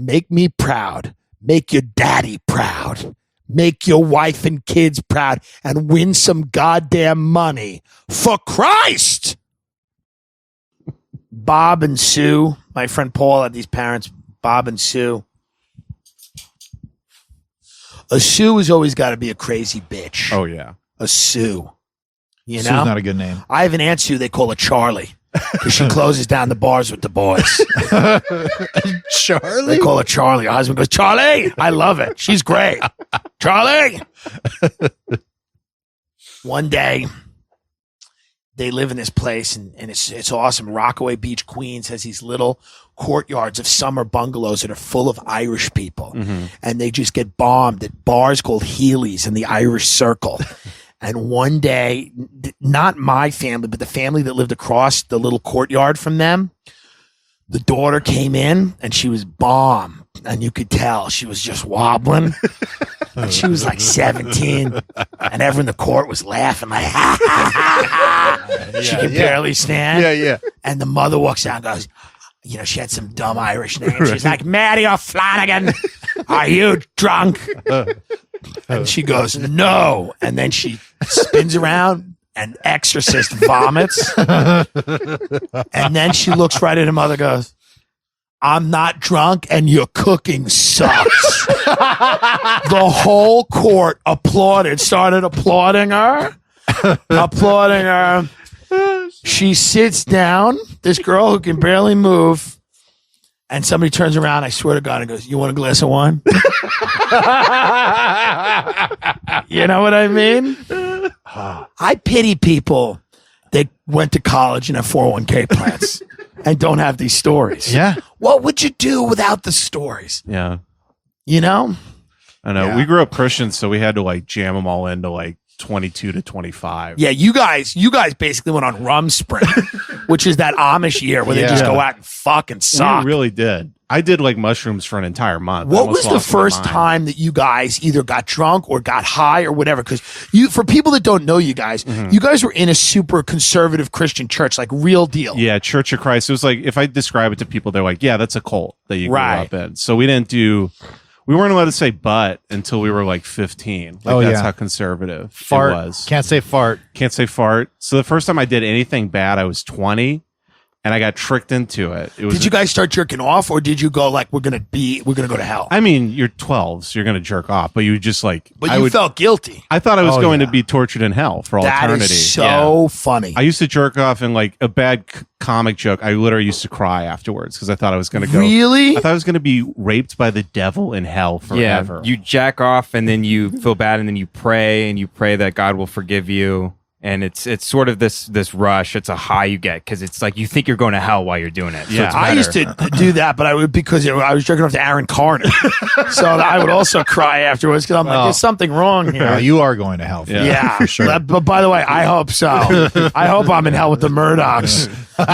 make me proud. Make your daddy proud. Make your wife and kids proud and win some goddamn money. For Christ! Bob and Sue. My friend Paul had these parents, Bob and Sue. A Sue has always got to be a crazy bitch.
Oh, yeah.
A Sue. You know?
Sue's not a good name.
I have an Aunt Sue they call her Charlie because she closes down the bars with the boys.
Charlie?
They call her Charlie. Her husband goes, Charlie! I love it. She's great. Charlie! One day, they live in this place, and it's awesome. Rockaway Beach, Queens has these little courtyards of summer bungalows that are full of Irish people. Mm-hmm. And they just get bombed at bars called Healy's in the Irish Circle. And one day, not my family, but the family that lived across the little courtyard from them, the daughter came in and she was bomb. And you could tell she was just wobbling. And she was like 17. And everyone in the court was laughing like, ha, ha, ha, ha. She could barely stand.
Yeah.
And the mother walks out and goes, she had some dumb Irish name. She's like, Mary O'Flanagan, are you drunk? And she goes, no. And then she spins around and exorcist vomits. And then she looks right at her mother and goes, I'm not drunk and your cooking sucks. The whole court started applauding her. She sits down, this girl who can barely move, and somebody turns around, I swear to God, and goes, "You want a glass of wine?" You know what I mean? I pity people that went to college and have 401k plans and don't have these stories.
Yeah.
What would you do without the stories?
Yeah.
You know?
I know.
Yeah.
We grew up Christian, so we had to like jam them all into like 22 to 25.
Yeah, you guys basically went on rum sprint, which is that Amish year where they just go out and fucking suck.
We really did. I did like mushrooms for an entire month.
What was the first time that you guys either got drunk or got high or whatever? Because for people that don't know you guys, you guys were in a super conservative Christian church, like real deal.
Yeah, Church of Christ. It was like, if I describe it to people, they're like, yeah, that's a cult that you grew
Right.
up in. So we weren't allowed to say but until we were like 15. Like, that's how conservative
Fart.
it was.
Can't say fart.
Can't say fart. So the first time I did anything bad, I was 20. And I got tricked into it.
Did you guys start jerking off, or did you go like, we're gonna go to hell?
I mean, you're 12, so you're going to jerk off, but you just like.
But you felt guilty.
I thought I was going
yeah.
to be tortured in hell for all
That
eternity.
is so
Yeah.
funny.
I used to jerk off in like a bad comic joke. I literally used to cry afterwards because I thought I was going to go.
Really?
I thought I was going to be raped by the devil in hell forever.
Yeah, you jack off and then you feel bad and then you pray that God will forgive you. And it's sort of this rush. It's a high you get because it's like you think you're going to hell while you're doing it. So
Yeah.
it's
I
better.
used to do that, but because I was jerking off to Aaron Carter, so I would also cry afterwards because I'm like, there's something wrong here.
You are going to hell. For
Yeah,
for sure.
But by the way, I hope so. I hope I'm in hell with the Murdochs.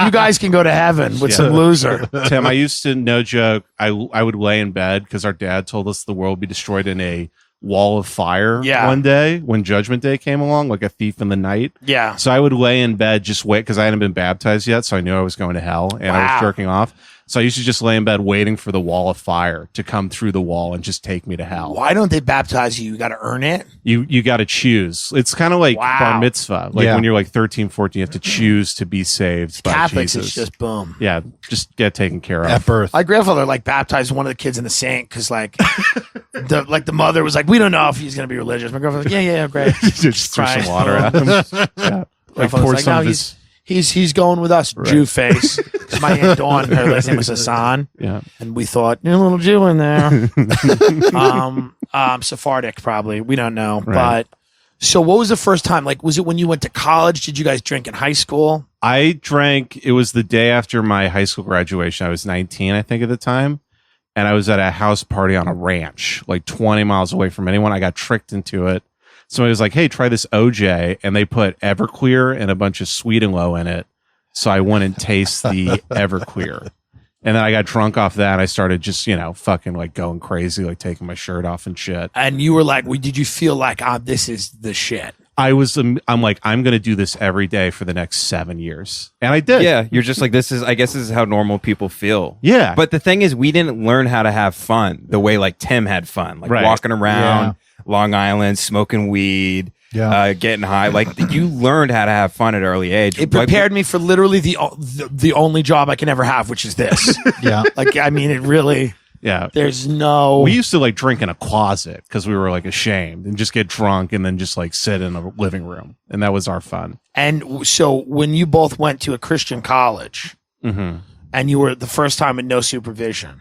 You guys can go to heaven with some loser.
Tim, I used to, no joke, I would lay in bed because our dad told us the world would be destroyed in a wall of fire one day when Judgment Day came along, like a thief in the night.
Yeah.
So I would lay in bed, just wait, because I hadn't been baptized yet, so I knew I was going to hell, and I was jerking off. So I used to just lay in bed waiting for the wall of fire to come through the wall and just take me to hell.
Why don't they baptize you? You got to earn it.
You got to choose. It's kind of like bar mitzvah. Like when you're like 13, 14, you have to choose to be saved by
Catholics,
Jesus.
it's just boom.
Yeah, just get taken care of.
At birth.
My grandfather like baptized one of the kids in the saint because like the mother was like, we don't know if he's gonna be religious. My grandfather was like, yeah, great.
Just throw some
Christ.
water at him. Yeah. Like
Grandfather's
pour
like,
some
no,
of his.
he's going with us, Jew face. 'Cause my aunt Dawn, her last name was Hassan,
Yeah.
and we thought, a little Jew in there. Sephardic probably. We don't know.
Right.
But so what was the first time? Like, was it when you went to college? Did you guys drink in high school?
I drank, it was the day after my high school graduation. I was 19, I think, at the time. And I was at a house party on a ranch, like 20 miles away from anyone. I got tricked into it. Somebody was like, hey, try this OJ. And they put Everclear and a bunch of Sweet and Low in it. So I went and tasted the Everclear. And then I got drunk off that. And I started just, fucking like going crazy, like taking my shirt off and shit.
And you were like, did you feel like, this is the shit?
I'm like, I'm going to do this every day for the next 7 years. And I did.
Yeah, you're just like, I guess this is how normal people feel.
Yeah.
But the thing is, we didn't learn how to have fun the way like Tim had fun, like walking around Long Island, smoking weed, getting high. Like you learned how to have fun at an early age.
It prepared me for literally the only job I can ever have, which is this.
Yeah.
Like, I mean, it really...
Yeah.
There's no...
We used to like drink in a closet because we were like ashamed and just get drunk and then just like sit in a living room. And that was our fun.
And so when you both went to a Christian college and you were the first time with no supervision,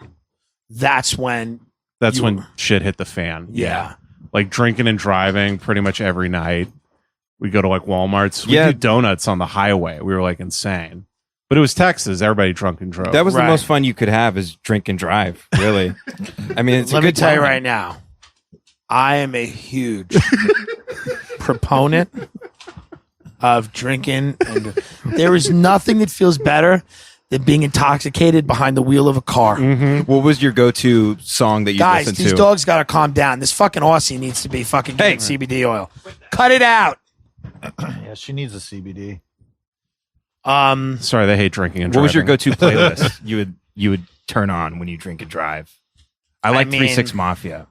that's when
shit hit the fan.
Yeah.
Like drinking and driving pretty much every night. We go to like Walmart's. We do donuts on the highway. We were like insane. But it was Texas. Everybody drunk and drove.
That was the most fun you could have is drink and drive, really. I mean,
Let me tell you right now, I am a huge proponent of drinking. And there is nothing that feels better than being intoxicated behind the wheel of a car.
What was your go-to song that you
Guys,
listened
these
to?
dogs got to calm down. This fucking Aussie needs to be fucking getting CBD oil. Cut it out.
Yeah, she needs a CBD.
Sorry, they hate drinking and
What
driving.
was your go-to playlist you would turn on when you drink and drive? I like 3-6 Mafia.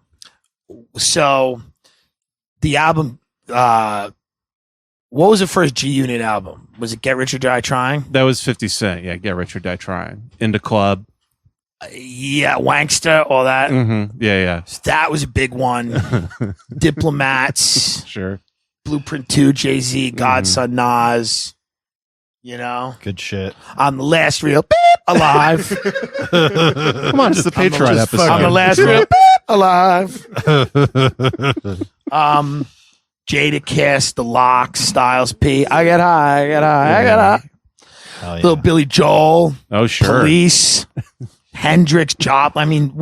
So the album, what was the first G Unit album? Was it Get Rich or Die Trying?
That was 50 Cent. Yeah, Get Rich or Die Trying. Into Club.
Yeah, Wankster, all that.
Yeah.
That was a big one. Diplomats.
Sure.
Blueprint 2, Jay-Z, Godson, Nas. You know?
Good shit.
I'm the last real alive.
Come on, it's the Patreon episode.
I'm the last real alive. Jada Kiss, The Locks, Styles P. I get high.
Oh, yeah.
Little Billy Joel.
Oh, sure.
Police. Hendrix, Job. I mean,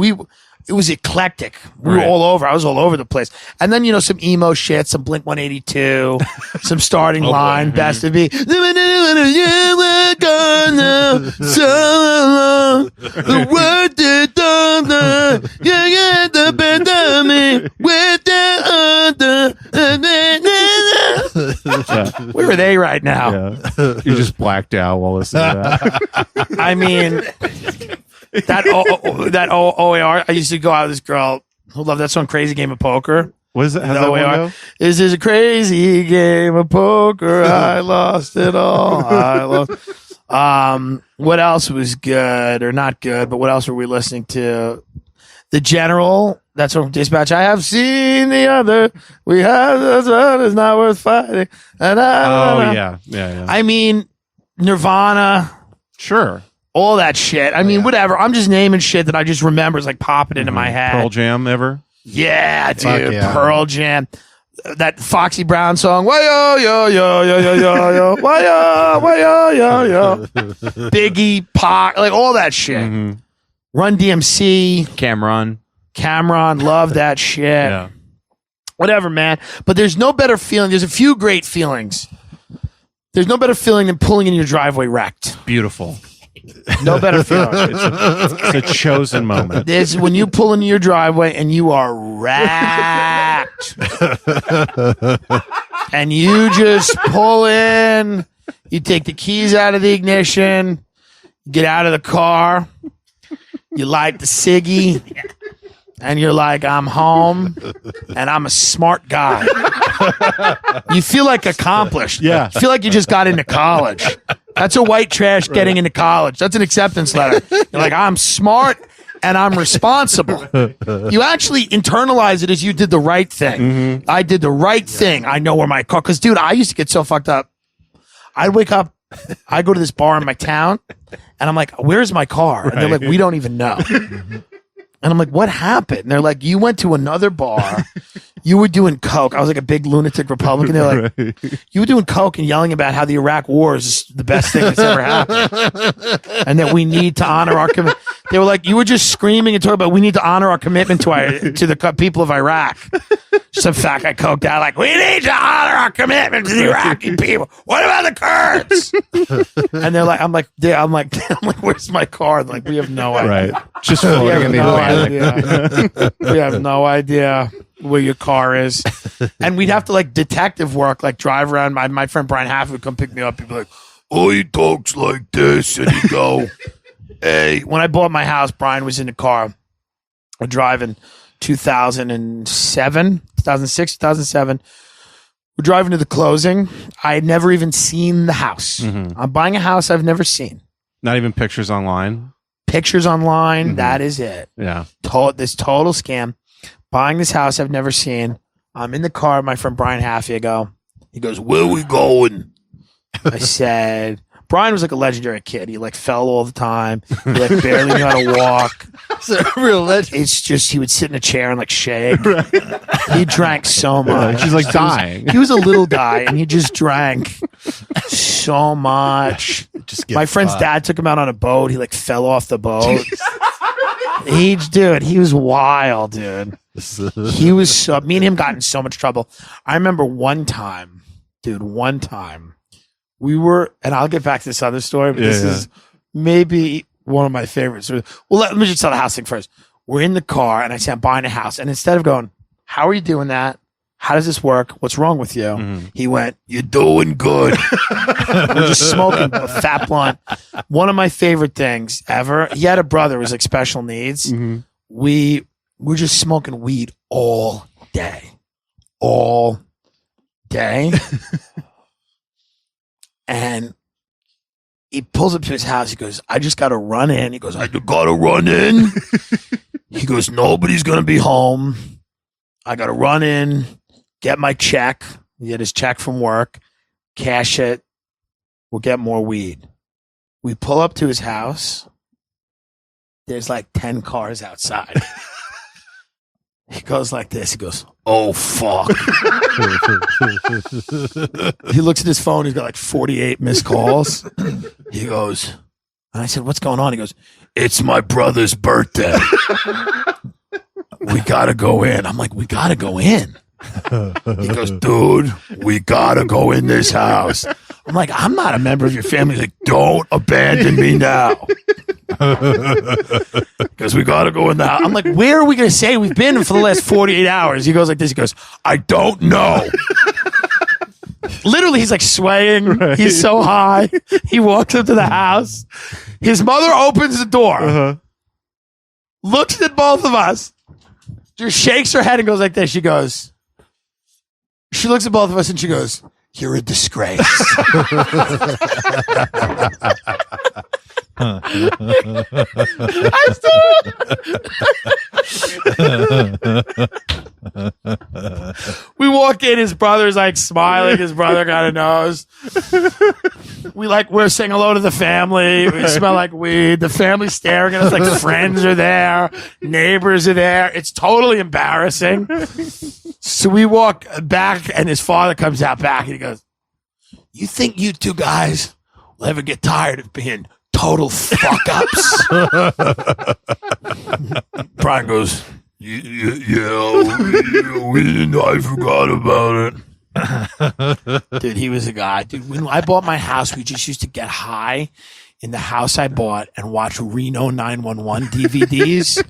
it was eclectic. We were all over. I was all over the place. And then, some emo shit, some Blink 182, some starting line, best of me. The word did the pandemic with the Where are they right now?
Yeah. You just blacked out while listening to that.
I mean, that OAR. I used to go out with this girl who loved that song, "Crazy Game of Poker."
What is it? How's that one go?
This is a crazy game of poker. I lost it all. What else was good or not good? But what else were we listening to? The General. That's from Dispatch. I have seen the other. We have this one. It's not worth fighting.
Yeah.
I mean, Nirvana.
Sure.
All that shit. I mean, whatever. I'm just naming shit that I just remember is like popping into my head.
Pearl Jam ever?
Yeah, dude.
Fuck yeah.
Pearl Jam. That Foxy Brown song. Why yo yo yo yo yo yo yo. Why yo yo yo. Biggie, Pac, like all that shit. Run DMC, Cameron, love that shit.
Yeah.
Whatever, man. But there's no better feeling. There's a few great feelings. There's no better feeling than pulling in your driveway wrecked.
Beautiful.
No better feeling.
It's a chosen moment.
This when you pull into your driveway and you are wrecked. And you just pull in, you take the keys out of the ignition, get out of the car, you light the ciggy, and you're like, I'm home, and I'm a smart guy. You feel like accomplished.
Yeah.
You feel like you just got into college. That's a white trash getting into college. That's an acceptance letter. You're like, I'm smart and I'm responsible. You actually internalize it as you did the right thing. I did the right thing. I know where my car, because dude, I used to get so fucked up. I'd wake up, I'd go to this bar in my town, and I'm like, where's my car? And they're like, we don't even know. And I'm like, what happened? And they're like, you went to another bar. You were doing coke. I was like a big lunatic Republican. They're like, you were doing coke and yelling about how the Iraq War is the best thing that's ever happened, and that we need to honor our commitment. They were like, you were just screaming and talking about we need to honor our commitment to the people of Iraq. Some fat guy coked out like, we need to honor our commitment to the Iraqi people. What about the Kurds? And they're like, I'm like, where's my car? They're like, we have no idea.
Right. Just floating in the
idea. We have no idea where your car is. And we'd have to like detective work, like drive around. My friend Brian Half would come pick me up. He'd be like, oh, he talks like this. And he'd go, hey. When I bought my house, Brian was in the car. We're driving 2007. We're driving to the closing. I had never even seen the house. I'm buying a house I've never seen.
Not even pictures online.
Pictures online. That is it.
Yeah.
This total scam. Buying this house I've never seen. I'm in the car. My friend Brian Haffey. He goes, where are we going? I said, Brian was like a legendary kid. He like fell all the time. He like barely knew how to walk.
It's a real legend.
It's just he would sit in a chair and like shake. He drank so much.
She's like dying.
He was a little guy and he just drank so much. My friend's dad took him out on a boat. He like fell off the boat. He was wild, dude. He was so, me and him got in so much trouble. I remember one time we were, and I'll get back to this other story, but this is maybe one of my favorites. Well, let me just tell the house thing first. We're in the car and I say, I'm buying a house. And instead of going, how are you doing that? How does this work? What's wrong with you? He went, you're doing good. We're just smoking a fat blunt. One of my favorite things ever. He had a brother who was like special needs. We were just smoking weed all day. And he pulls up to his house. He goes, I just got to run in. He goes, I got to run in. He goes, nobody's going to be home. I got to run in, get my check. Get his check from work, cash it. We'll get more weed. We pull up to his house. There's like 10 cars outside. He goes like this. He goes, oh, fuck. He looks at his phone. He's got like 48 missed calls. He goes, and I said, what's going on? He goes, it's my brother's birthday. We got to go in. I'm like, we got to go in. He goes, dude, we got to go in this house. I'm like, I'm not a member of your family. He's like, don't abandon me now. Because we got to go in the house. I'm like, where are we going to say we've been for the last 48 hours? He goes like this. He goes, I don't know. Literally, he's like swaying. Right. He's so high. He walks up to the house. His mother opens the door, looks at both of us, just shakes her head and goes like this. She goes, she looks at both of us and she goes, you're a disgrace. We walk in, his brother's like smiling, his brother kind of knows. We're saying hello to the family. We smell like weed. The family's staring at us like friends are there, neighbors are there. It's totally embarrassing. So we walk back and his father comes out back and he goes, you think you two guys will ever get tired of being total fuck-ups? Brian goes, yeah, we didn't know. I forgot about it. Dude, he was a guy. Dude, when I bought my house, we just used to get high in the house I bought and watch Reno 911 DVDs.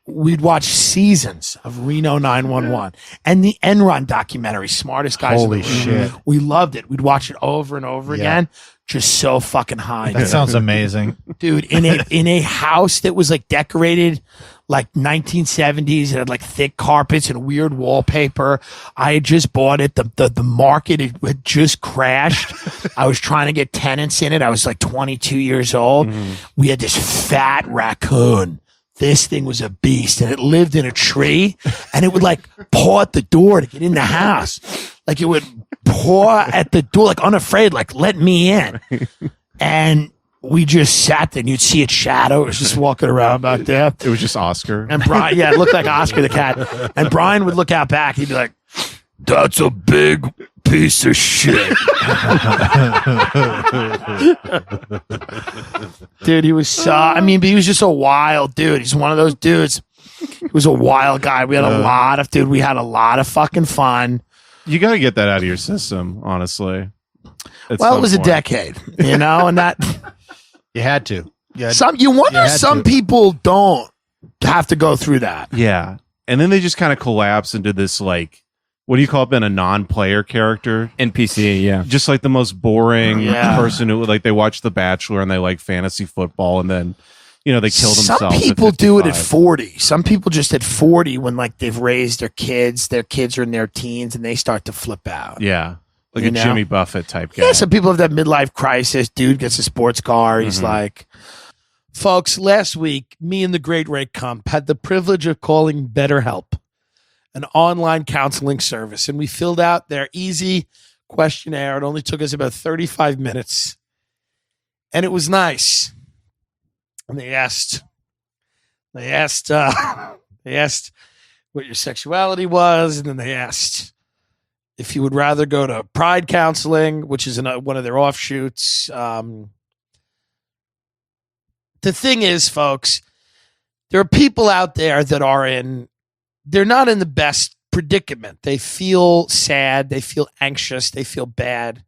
We'd watch seasons of Reno 911 and the Enron documentary, Smartest Guys in the Room.
Shit.
We loved it. We'd watch it over and over again. Just so fucking high.
That sounds amazing.
Dude, in a house that was like decorated like 1970s, it had like thick carpets and weird wallpaper. I had just bought it. The market had just crashed. I was trying to get tenants in it. I was like 22 years old. We had this fat raccoon. This thing was a beast, and it lived in a tree, and it would like paw at the door to get in the house. Like it would paw at the door, like unafraid, like let me in. And we just sat there, and you'd see its shadow. It was just walking around back there.
It was just Oscar.
And Brian, yeah, it looked like Oscar the cat. And Brian would look out back. He'd be like, that's a big piece of shit. Dude, he was but he was just a wild dude. He's one of those dudes. He was a wild guy. We had a lot of fucking fun.
You got to get that out of your system, honestly.
It was a decade, and that
you had to.
Some people don't have to go through that.
Yeah. And then they just kind of collapse into this, like, what do you call it, been a non-player character?
NPC, yeah.
Just like the most boring person who, like, they watch The Bachelor and they like fantasy football and then, they kill themselves.
Some people do it at 40. Some people just at 40 when, like, they've raised their kids are in their teens and they start to flip out.
Yeah. Like a Jimmy Buffett type guy.
Yeah, some people have that midlife crisis. Dude gets a sports car. He's like, folks, last week, me and the great Ray Kump had the privilege of calling BetterHelp, an online counseling service, and we filled out their easy questionnaire. It only took us about 35 minutes, and it was nice. And they asked what your sexuality was, and then they asked if you would rather go to Pride Counseling, which is one of their offshoots. The thing is, folks, there are people out there that they're not in the best predicament. They feel sad. They feel anxious. They feel bad.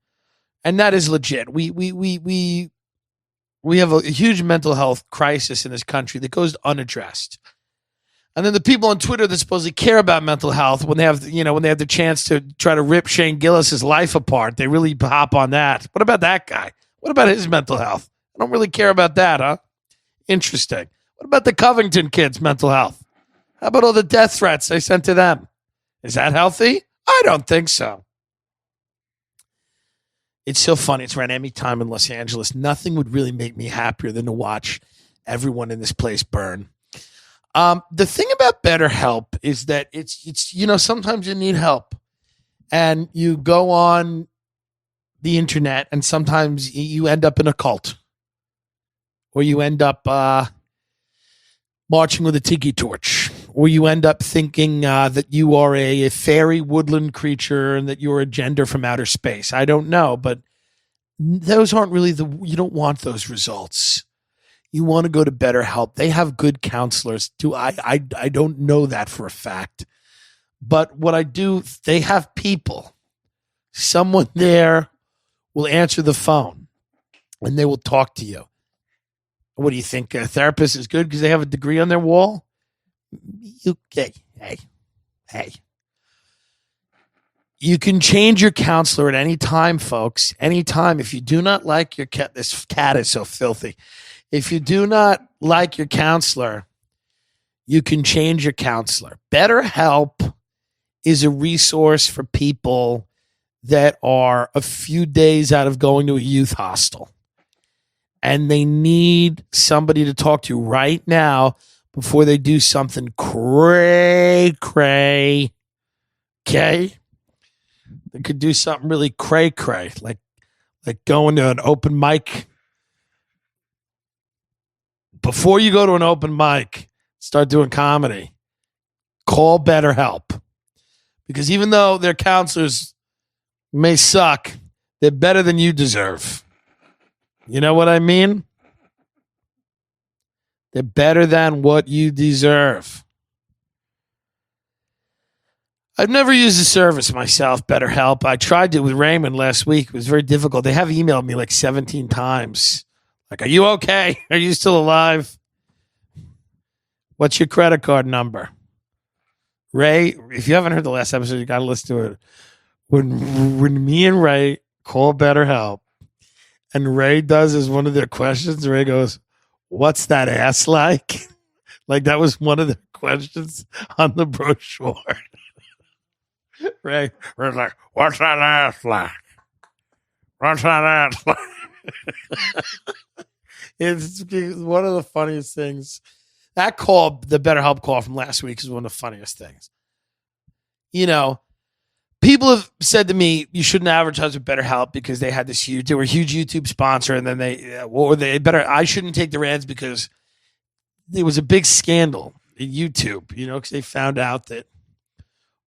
And that is legit. We have a huge mental health crisis in this country that goes unaddressed. And then the people on Twitter that supposedly care about mental health, when they have the chance to try to rip Shane Gillis's life apart, they really hop on that. What about that guy? What about his mental health? I don't really care about that, huh? Interesting. What about the Covington kids' mental health? How about all the death threats they sent to them? Is that healthy? I don't think so. It's so funny. It's around Emmy time in Los Angeles. Nothing would really make me happier than to watch everyone in this place burn. The thing about BetterHelp is that it's sometimes you need help, and you go on the internet, and sometimes you end up in a cult, or you end up marching with a tiki torch, or you end up thinking that you are a fairy woodland creature and that you're a gender from outer space. I don't know, but those aren't really you don't want those results. You want to go to BetterHelp. They have good counselors too. I don't know that for a fact, but what I do, they have people. Someone there will answer the phone, and they will talk to you. What do you think? A therapist is good because they have a degree on their wall? Hey. You can change your counselor at any time, folks. Anytime. If you do not like your cat, this cat is so filthy. If you do not like your counselor, you can change your counselor. BetterHelp is a resource for people that are a few days out of going to a youth hostel, and they need somebody to talk to right now before they do something cray. Okay? They could do something really cray, like going to an open mic. Before you go to an open mic, start doing comedy, call BetterHelp. Because even though their counselors may suck, they're better than you deserve. You know what I mean? They're better than what you deserve. I've never used the service myself, BetterHelp. I tried it with Raymond last week. It was very difficult. They have emailed me like 17 times. Like, are you okay? Are you still alive? What's your credit card number? Ray, if you haven't heard the last episode, you got to listen to it. When me and Ray call BetterHelp, and Ray does as one of their questions, Ray goes, "What's that ass like?" Like that was one of the questions on the brochure. Ray was like, "What's that ass like? What's that ass like?" It's one of the funniest things. That call, the BetterHelp call from last week, is one of the funniest things. You know, people have said to me, you shouldn't advertise with BetterHelp because they had this they were a huge YouTube sponsor, and then I shouldn't take their ads because there was a big scandal in YouTube, because they found out that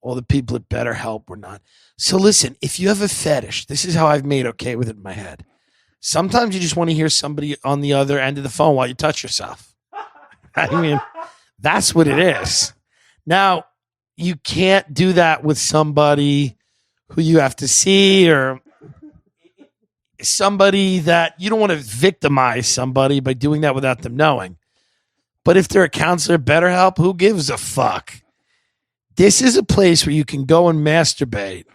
all the people at BetterHelp were not. So listen, if you have a fetish, this is how I've made okay with it in my head. Sometimes you just want to hear somebody on the other end of the phone while you touch yourself. I mean, that's what it is. Now, you can't do that with somebody who you have to see, or somebody that you don't want to victimize somebody by doing that without them knowing. But if they're a counselor, BetterHelp, who gives a fuck? This is a place where you can go and masturbate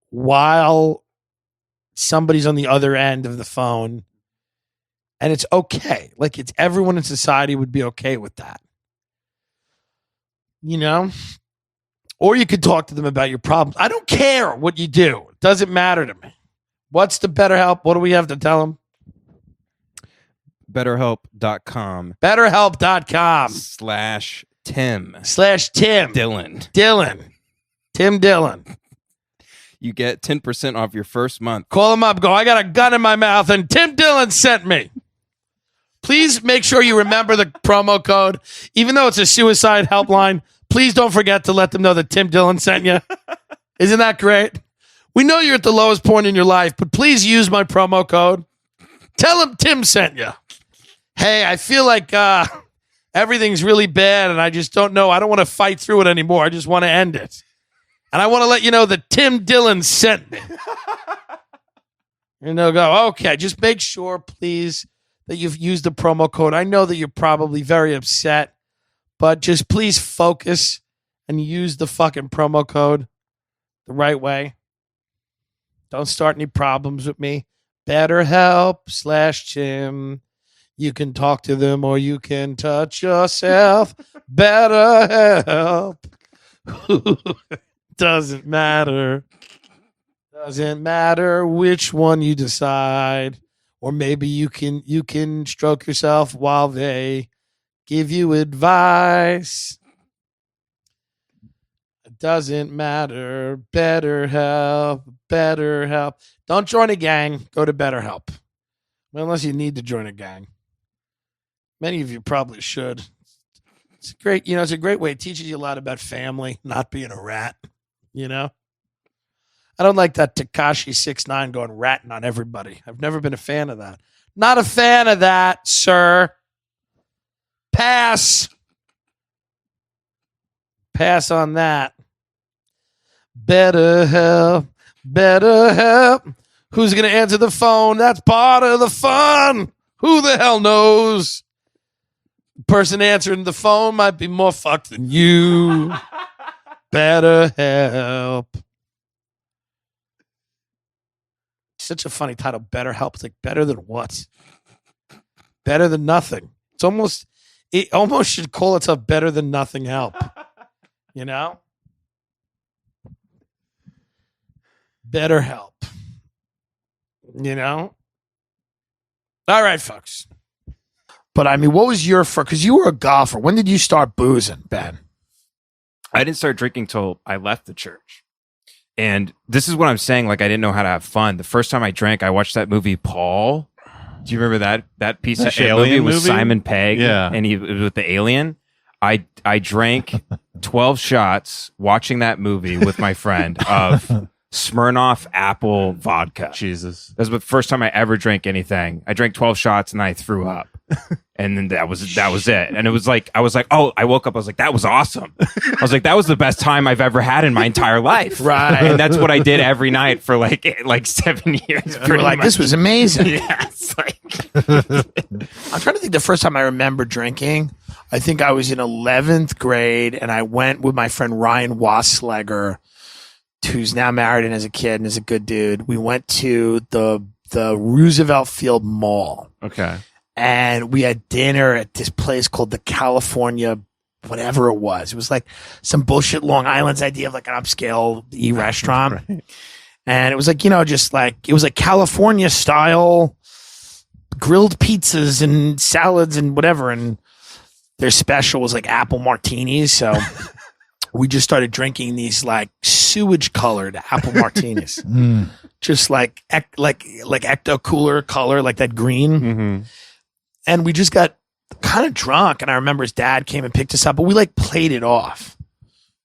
while somebody's on the other end of the phone. And it's okay. Like, it's everyone in society would be okay with that. Or you could talk to them about your problems. I don't care what you do. It doesn't matter to me. What's the BetterHelp? What do we have to tell them?
BetterHelp.com.
BetterHelp.com.
/Tim.
Dillon. Tim Dillon.
You get 10% off your first month.
Call him up. Go, I got a gun in my mouth and Tim Dillon sent me. Please make sure you remember the promo code. Even though it's a suicide helpline, please don't forget to let them know that Tim Dillon sent you. Isn't that great? We know you're at the lowest point in your life, but please use my promo code. Tell him Tim sent you. Hey, I feel like everything's really bad and I just don't know. I don't want to fight through it anymore. I just want to end it. And I want to let you know that Tim Dillon sent me. And they'll go, okay, just make sure, please, that you've used the promo code. I know that you're probably very upset, but just please focus and use the fucking promo code the right way. Don't start any problems with me. BetterHelp/Tim. You can talk to them or you can touch yourself. BetterHelp. Doesn't matter. Doesn't matter which one you decide, or maybe you can stroke yourself while they give you advice. It doesn't matter. BetterHelp. Don't join a gang. Go to BetterHelp. Well, unless you need to join a gang. Many of you probably should. It's a great, it's a great way. It teaches you a lot about family, not being a rat. I don't like that Tekashi 6ix9ine going ratting on everybody. I've never been a fan of that. Not a fan of that, sir. Pass on that. BetterHelp. Who's going to answer the phone? That's part of the fun. Who the hell knows? The person answering the phone might be more fucked than you. BetterHelp. Such a funny title, BetterHelp. It's like, better than what? Better than nothing. It almost should call itself Better Than Nothing Help. BetterHelp. All right, folks. But I mean, what was your first? Because you were a golfer. When did you start boozing, Ben?
I didn't start drinking till I left the church. And this is what I'm saying. Like, I didn't know how to have fun. The first time I drank, I watched that movie, Paul. Do you remember that piece of shit movie with Simon Pegg? Yeah. And it was with the alien. I drank 12 shots watching that movie with my friend of Smirnoff apple vodka.
Jesus.
That was the first time I ever drank anything. I drank 12 shots and I threw up. And then that was it. And it was like, I woke up, I was like, that was awesome. I was like, that was the best time I've ever had in my entire life.
Right.
And that's what I did every night for like 7 years.
You were like, this was amazing.
Yeah, it's like
I'm trying to think the first time I remember drinking. I think I was in 11th grade and I went with my friend Ryan Wassleger, who's now married and has a kid and is a good dude. We went to the Roosevelt Field Mall.
Okay.
And we had dinner at this place called the California, whatever it was. It was like some bullshit Long Island's idea of like an upscale restaurant. Right. And it was like, it was like California style grilled pizzas and salads and whatever. And their special was like apple martinis. So we just started drinking these like sewage colored apple martinis. Just like ecto cooler color, like that green. Mm-hmm. And we just got kind of drunk. And I remember his dad came and picked us up, but we like played it off.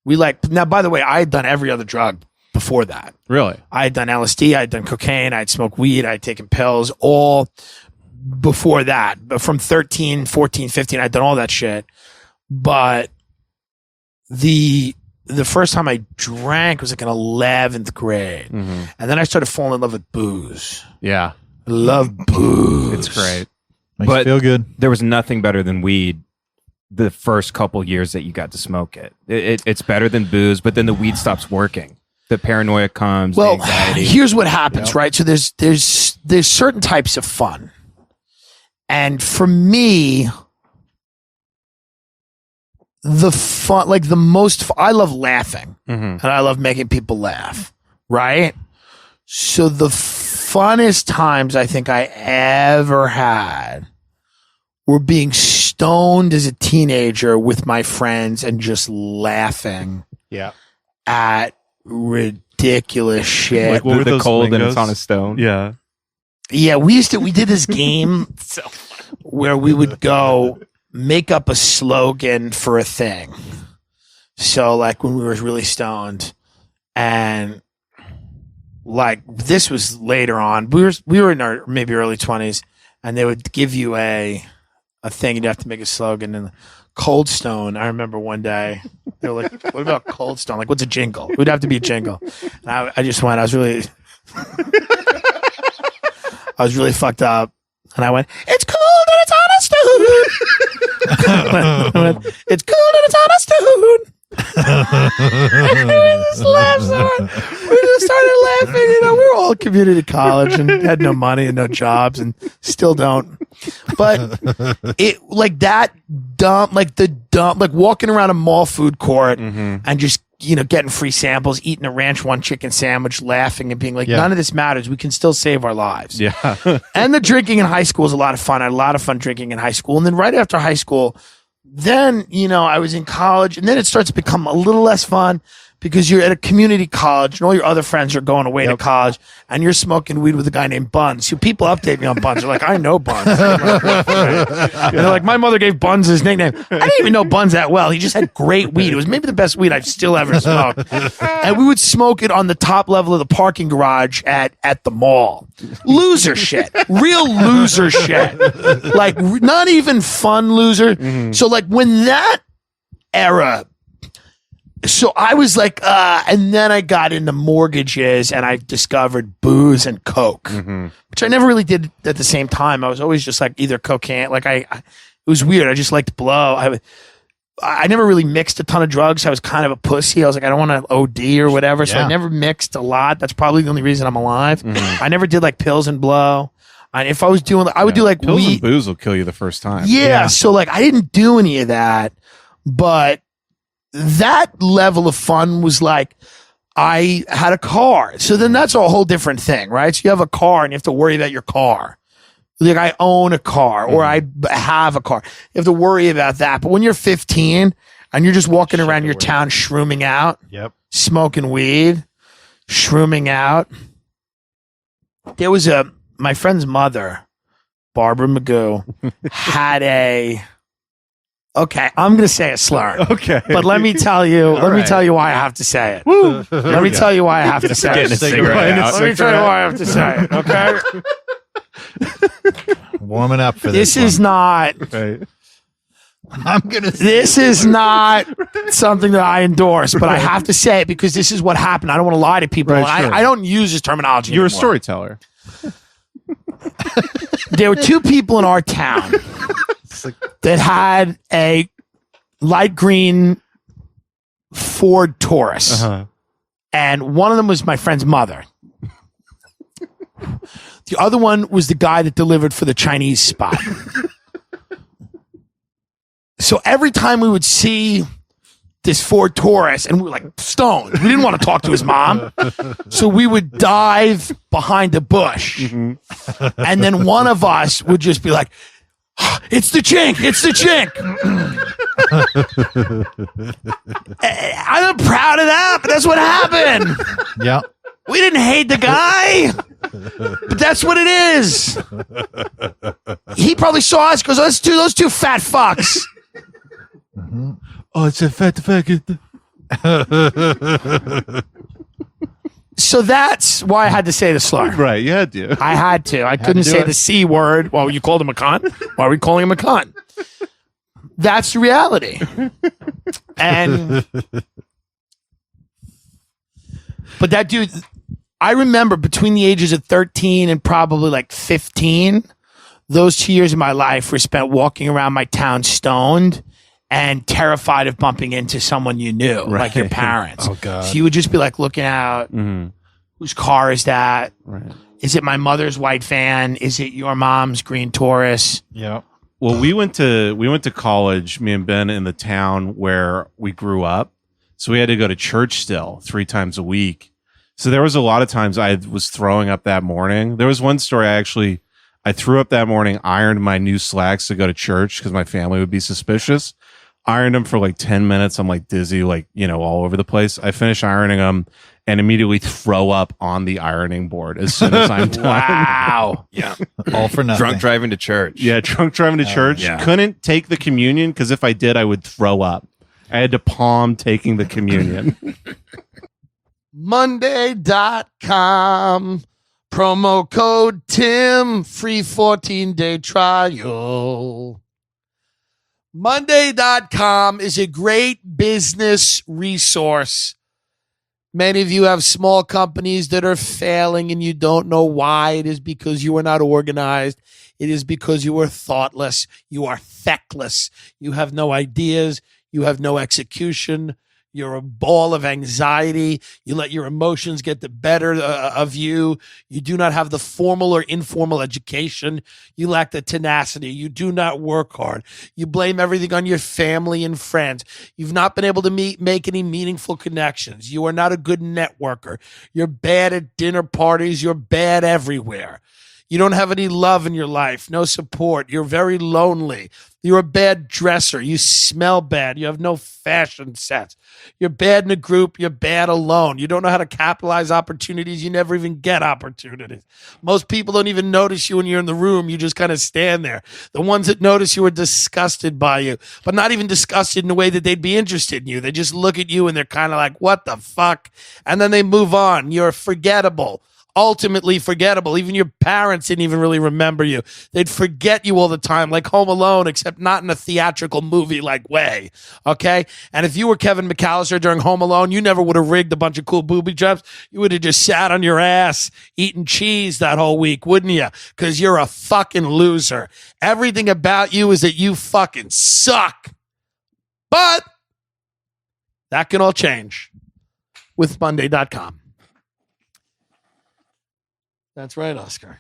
Now, by the way, I had done every other drug before that.
Really?
I had done LSD. I had done cocaine. I had smoked weed. I had taken pills all before that. But from 13, 14, 15, I'd done all that shit. But the first time I drank was like in 11th grade. Mm-hmm. And then I started falling in love with booze.
Yeah.
I love booze.
It's great.
Makes you feel good.
There was nothing better than weed the first couple years that you got to smoke it. It's better than booze, but then the weed stops working. The paranoia comes, the anxiety.
Here's what happens, right? So there's certain types of fun. And for me, the fun, like the most, I love laughing. Mm-hmm. And I love making people laugh, right? So the funnest times I think I ever had were being stoned as a teenager with my friends and just laughing at ridiculous shit.
Like what were the cold and it's on a stone.
Yeah.
Yeah, we did this game where we would go make up a slogan for a thing. So like when we were really stoned and like this was later on, we were in our maybe early 20s and they would give you a thing and you have to make a slogan. And Cold Stone, I remember one day they were like, what about Cold Stone? Like, what's a jingle? It would have to be a jingle. And I just went, I was really fucked up. And I went, it's cold and it's on a stone. I went, it's cold and it's on a stone. And we just laughed so hard. We just started laughing. We were all community college and had no money and no jobs and still don't. But it like that dumb, like walking around a mall food court and just getting free samples, eating a ranch one chicken sandwich, laughing and being like, none of this matters. We can still save our lives.
Yeah.
And the drinking in high school was a lot of fun. I had a lot of fun drinking in high school. And then right after high school, then, I was in college, and then it starts to become a little less fun because you're at a community college and all your other friends are going away to college and you're smoking weed with a guy named Buns. So people update me on Buns. They're like, I know Buns. And they're like, my mother gave Buns his nickname. I didn't even know Buns that well. He just had great weed. It was maybe the best weed I've still ever smoked. And we would smoke it on the top level of the parking garage at the mall. Loser shit. Real loser shit. Like, not even fun loser. Mm-hmm. So like when that era, so I was like, and then I got into mortgages and I discovered booze and coke, which I never really did at the same time. I was always just like either cocaine, like it was weird. I just liked blow. I never really mixed a ton of drugs. I was kind of a pussy. I was like, I don't want to OD or whatever. So I never mixed a lot. That's probably the only reason I'm alive. I never did like pills and blow. And if I was doing, I would do like
pills
weed.
And booze will kill you the first time.
Yeah. So like I didn't do any of that, but that level of fun was like, I had a car. So then that's a whole different thing, right? So you have a car and you have to worry about your car. Like I own a car or I have a car. You have to worry about that. But when you're 15 and you're just walking around your town shrooming out, smoking weed, shrooming out. There was my friend's mother, Barbara Magoo, had okay, I'm going to say a slur.
Okay.
But let me tell you, tell you why I have to say it. Let me tell you why I have to say it. Let me tell you why I have to say it, okay?
Warming up for this.
This is not
I'm going to
This is not something that I endorse, but I have to say it because this is what happened. I don't want to lie to people.
Right, sure.
I don't use this terminology
You're
anymore.
a storyteller.
There were two people in our town that had a light green Ford Taurus. And one of them was my friend's mother. The other one was the guy that delivered for the Chinese spot. So every time we would see this Ford Taurus, and we were like stoned. We didn't want to talk to his mom. So we would dive behind a bush. And then one of us would just be like, it's the chink. It's the chink. I'm proud of that, but that's what happened.
Yeah.
We didn't hate the guy, but that's what it is. He probably saw us because those two fat fucks.
Oh, it's a fat faggot.
So that's why I had to say the slur.
Right, you had to.
I had to. I couldn't say the C word. Well, you called him a cunt. Why are we calling him a cunt? That's the reality. But that dude, I remember between the ages of 13 and probably like 15, those 2 years of my life were spent walking around my town stoned and terrified of bumping into someone you knew, like your parents.
Oh, God.
So you would just be like looking out, whose car is that?
Right.
Is it my mother's white van? Is it your mom's green Taurus?
Yeah.
Well, we went to college, me and Ben, in the town where we grew up. So we had to go to church still 3 times a week. So there was a lot of times I was throwing up that morning. There was one story I threw up that morning, ironed my new slacks to go to church because my family would be suspicious. Ironed them for like 10 minutes. I'm like dizzy, like, all over the place. I finish ironing them and immediately throw up on the ironing board as soon as I'm done.
Wow.
Yeah.
All for nothing.
Drunk driving to church.
Yeah, drunk driving to church.
yeah.
Couldn't take the communion because if I did, I would throw up. I had to palm taking the communion.
Monday.com. Promo code Tim. Free 14-day trial. Monday.com is a great business resource. Many of you have small companies that are failing and you don't know why. It is because you are not organized. It is because you are thoughtless. You are feckless. You have no ideas. You have no execution. You're a ball of anxiety. You let your emotions get the better of you. You do not have the formal or informal education. You lack the tenacity. You do not work hard. You blame everything on your family and friends. You've not been able to make any meaningful connections. You are not a good networker. You're bad at dinner parties. You're bad everywhere. You don't have any love in your life, no support. You're very lonely. You're a bad dresser. You smell bad. You have no fashion sense. You're bad in a group. You're bad alone. You don't know how to capitalize opportunities. You never even get opportunities. Most people don't even notice you when you're in the room. You just kind of stand there. The ones that notice you are disgusted by you, but not even disgusted in a way that they'd be interested in you. They just look at you and they're kind of like, what the fuck? And then they move on. You're forgettable. Ultimately forgettable. Even your parents didn't even really remember you. They'd forget you all the time, like Home Alone, except not in a theatrical movie like way. Okay? And if you were Kevin McAllister during Home Alone, you never would have rigged a bunch of cool booby traps. You would have just sat on your ass eating cheese that whole week, wouldn't you? Because you're a fucking loser. Everything about you is that you fucking suck. But that can all change with Monday.com. That's right, Oscar.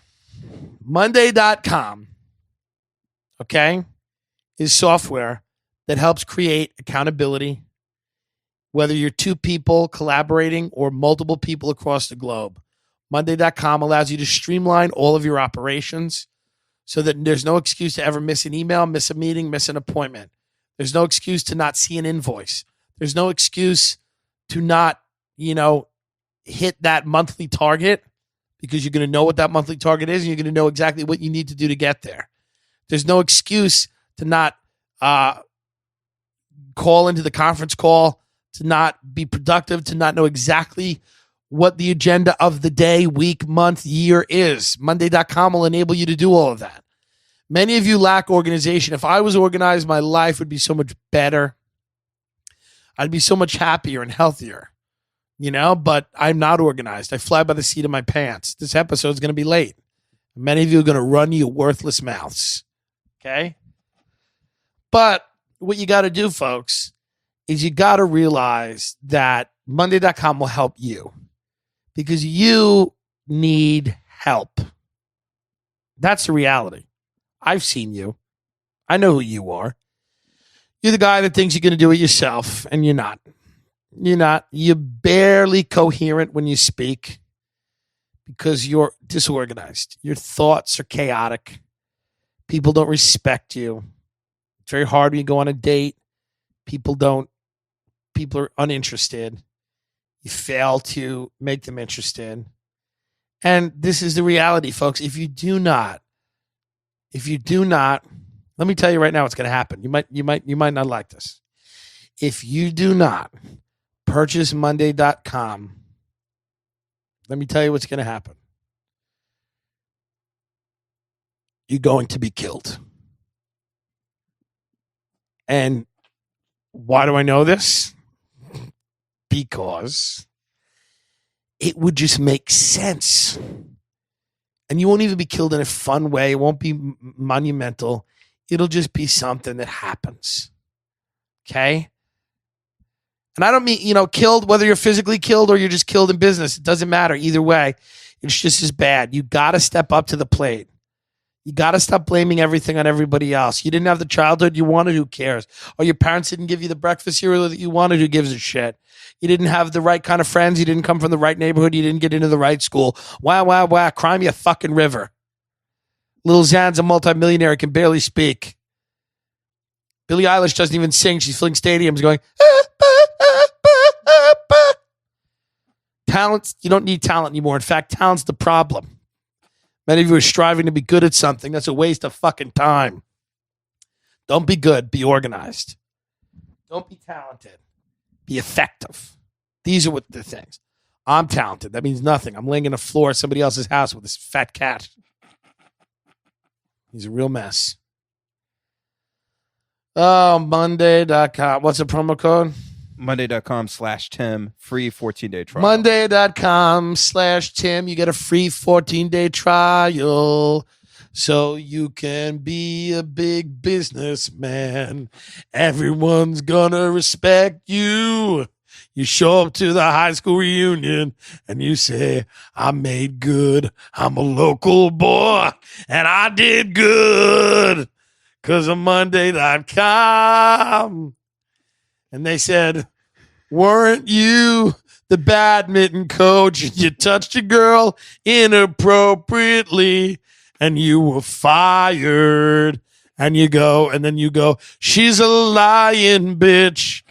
Monday.com, okay, is software that helps create accountability, whether you're two people collaborating or multiple people across the globe. Monday.com allows you to streamline all of your operations so that there's no excuse to ever miss an email, miss a meeting, miss an appointment. There's no excuse to not see an invoice. There's no excuse to not, hit that monthly target, because you're going to know what that monthly target is and you're going to know exactly what you need to do to get there. There's no excuse to not call into the conference call, to not be productive, to not know exactly what the agenda of the day, week, month, year is. Monday.com will enable you to do all of that. Many of you lack organization. If I was organized, my life would be so much better. I'd be so much happier and healthier. But I'm not organized. I fly by the seat of my pants. This episode is going to be late. Many of you are going to run your worthless mouths. Okay? But what you got to do, folks, is you got to realize that Monday.com will help you because you need help. That's the reality. I've seen you. I know who you are. You're the guy that thinks you're going to do it yourself, and you're not. You're not. You're barely coherent when you speak because you're disorganized. Your thoughts are chaotic. People don't respect you. It's very hard when you go on a date. People are uninterested. You fail to make them interested. And this is the reality, folks. If you do not, let me tell you right now what's going to happen. You might not like this. If you do not purchase Monday.com, let me tell you what's going to happen. You're going to be killed. And why do I know this? Because it would just make sense. And you won't even be killed in a fun way. It won't be monumental. It'll just be something that happens. Okay? And I don't mean, killed, whether you're physically killed or you're just killed in business. It doesn't matter. Either way, it's just as bad. You got to step up to the plate. You got to stop blaming everything on everybody else. You didn't have the childhood you wanted, who cares? Or your parents didn't give you the breakfast cereal that you wanted, who gives a shit? You didn't have the right kind of friends. You didn't come from the right neighborhood. You didn't get into the right school. Wow. Cry me a fucking river. Lil Xan's a multimillionaire, can barely speak. Billie Eilish doesn't even sing. She's filling stadiums going, Talent, you don't need talent anymore. In fact, talent's the problem. Many of you are striving to be good at something. That's a waste of fucking time. Don't be good. Be organized. Don't be talented. Be effective. These are what the things. I'm talented. That means nothing. I'm laying on the floor of somebody else's house with this fat cat. He's a real mess. Oh, Monday.com. What's the promo code?
Monday.com/Tim. Free 14-day trial.
Monday.com/Tim. You get a free 14-day trial so you can be a big businessman. Everyone's gonna respect you. You show up to the high school reunion and you say, I made good. I'm a local boy and I did good because of Monday.com. And they said, weren't you the badminton coach? You touched a girl inappropriately and you were fired. And you go, she's a lying bitch.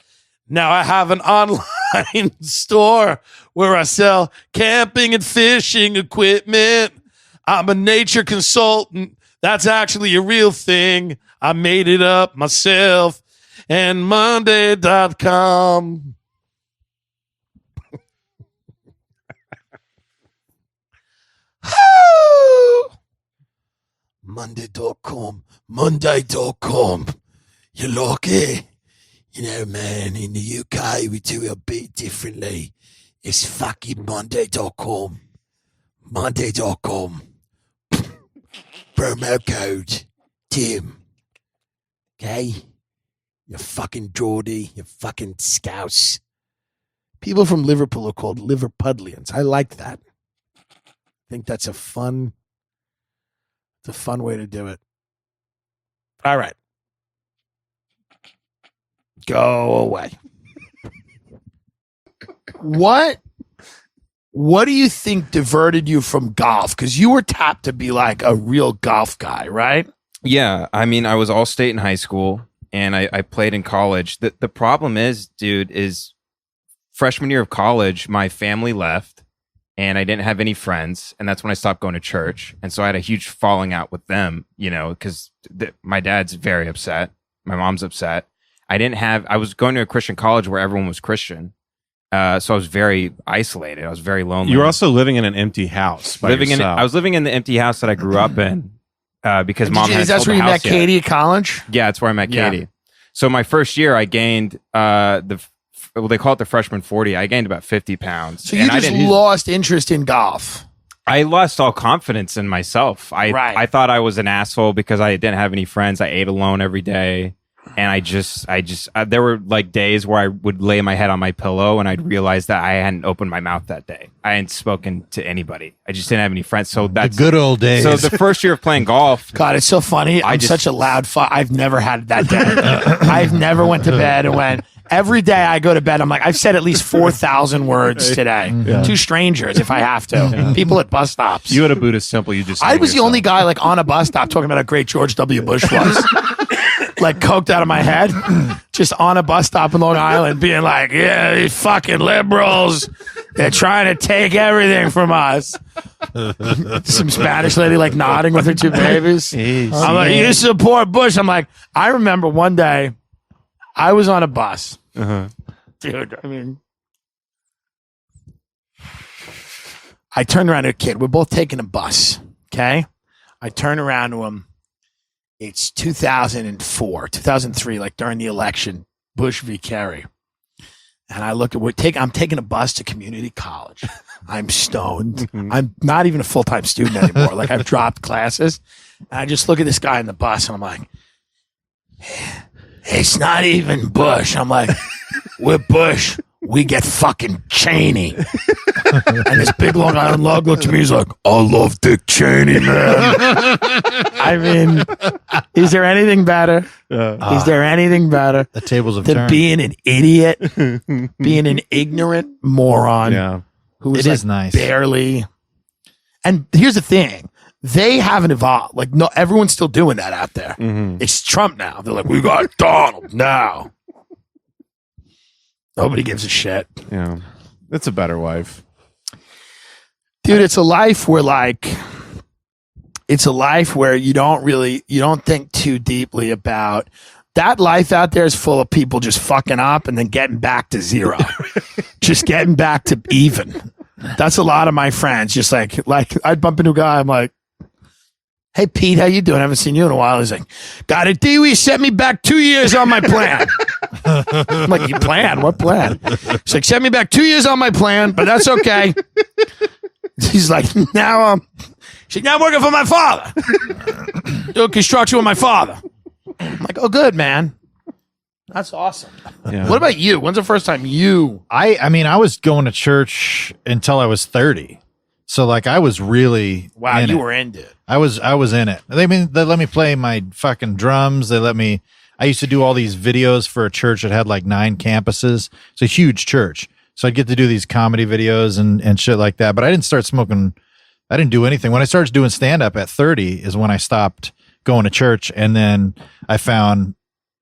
Now I have an online store where I sell camping and fishing equipment. I'm a nature consultant. That's actually a real thing. I made it up myself. And Monday.com. Monday.com. You like it? You know, man, in the UK, we do it a bit differently. It's fucking Monday.com. Monday.com. Promo code Tim. Okay? You fucking Geordie. You fucking Scouse. People from Liverpool are called Liverpudlians. I like that. I think that's a fun way to do it. All right. Go away. What do you think diverted you from golf? Because you were tapped to be like a real golf guy, right?
Yeah. I mean, I was all state in high school and I played in college. The problem is, dude, is freshman year of college, my family left and I didn't have any friends. And that's when I stopped going to church. And so I had a huge falling out with them, you know, because my dad's very upset. My mom's upset. I was going to a Christian college where everyone was Christian. So I was very isolated. I was very lonely.
You were also living in an empty house by yourself.
I was living in the empty house that I grew up in because mom had
That's
sold
where
the
you met
house yet.
Katie at college?
Yeah, that's where I met
Yeah.
Katie. So my first year, I gained they call it the freshman 40. I gained about 50 pounds.
So you just lost interest in golf.
I lost all confidence in myself. I thought I was an asshole because I didn't have any friends. I ate alone every day. And I there were like days where I would lay my head on my pillow and I'd realize that I hadn't opened my mouth that day. I hadn't spoken to anybody. I just didn't have any friends. So that's
the good old days.
So the first year of playing golf.
God, it's so funny. I'm such a loud I've never had that day. I've never went to bed and went, every day I go to bed, I'm like, I've said at least 4,000 words today to strangers if I have to. People at bus stops.
You at a Buddhist temple, you just.
I was the only guy like on a bus stop talking about how great George W. Bush was. Like coked out of my head, just on a bus stop in Long Island, being like, yeah, these fucking liberals, they're trying to take everything from us. Some Spanish lady like nodding with her two babies. I'm like, you support Bush. I'm like, I remember one day I was on a bus. Dude, I mean, I turned around to a kid. We're both taking a bus, okay? I turn around to him. It's 2004, 2003, like during the election, Bush v. Kerry. And I look at, I'm taking a bus to community college. I'm stoned. I'm not even a full-time student anymore. Like I've dropped classes. And I just look at this guy in the bus and I'm like, it's not even Bush. I'm like, we're Bush. We get fucking Cheney. And this big Long Island log looked at me. He's like, I love Dick Cheney, man. I mean, is there anything better? Is there anything better?
The tables have
than
turned.
being an idiot, being an ignorant moron who is,
is nice.
Barely. And here's the thing. They haven't evolved. Like, no, everyone's still doing that out there. It's Trump now. They're like, we got Donald now. Nobody gives a shit.
Yeah. It's a better life.
Dude, it's a life where you don't think too deeply about that. Life out there is full of people just fucking up and then getting back to zero. Just getting back to even. That's a lot of my friends. Just like I'd bump into a guy. I'm like, hey, Pete, how you doing? I haven't seen you in a while. He's like, got it, Dewey set me back 2 years on my plan. I'm like, you plan? What plan? He's like, set me back 2 years on my plan, but that's okay. He's like, now I'm working for my father. Doing construction with my father. I'm like, oh, good, man. That's awesome.
Yeah.
What about you? When's the first time you?
I mean, I was going to church until I was 30. So like I was really
Wow,
in
you
it.
were into it.
I was in it. They let me play my fucking drums. I used to do all these videos for a church that had like 9 campuses. It's a huge church. So I'd get to do these comedy videos and shit like that. But I didn't start smoking. I didn't do anything. When I started doing stand up at 30 is when I stopped going to church. And then I found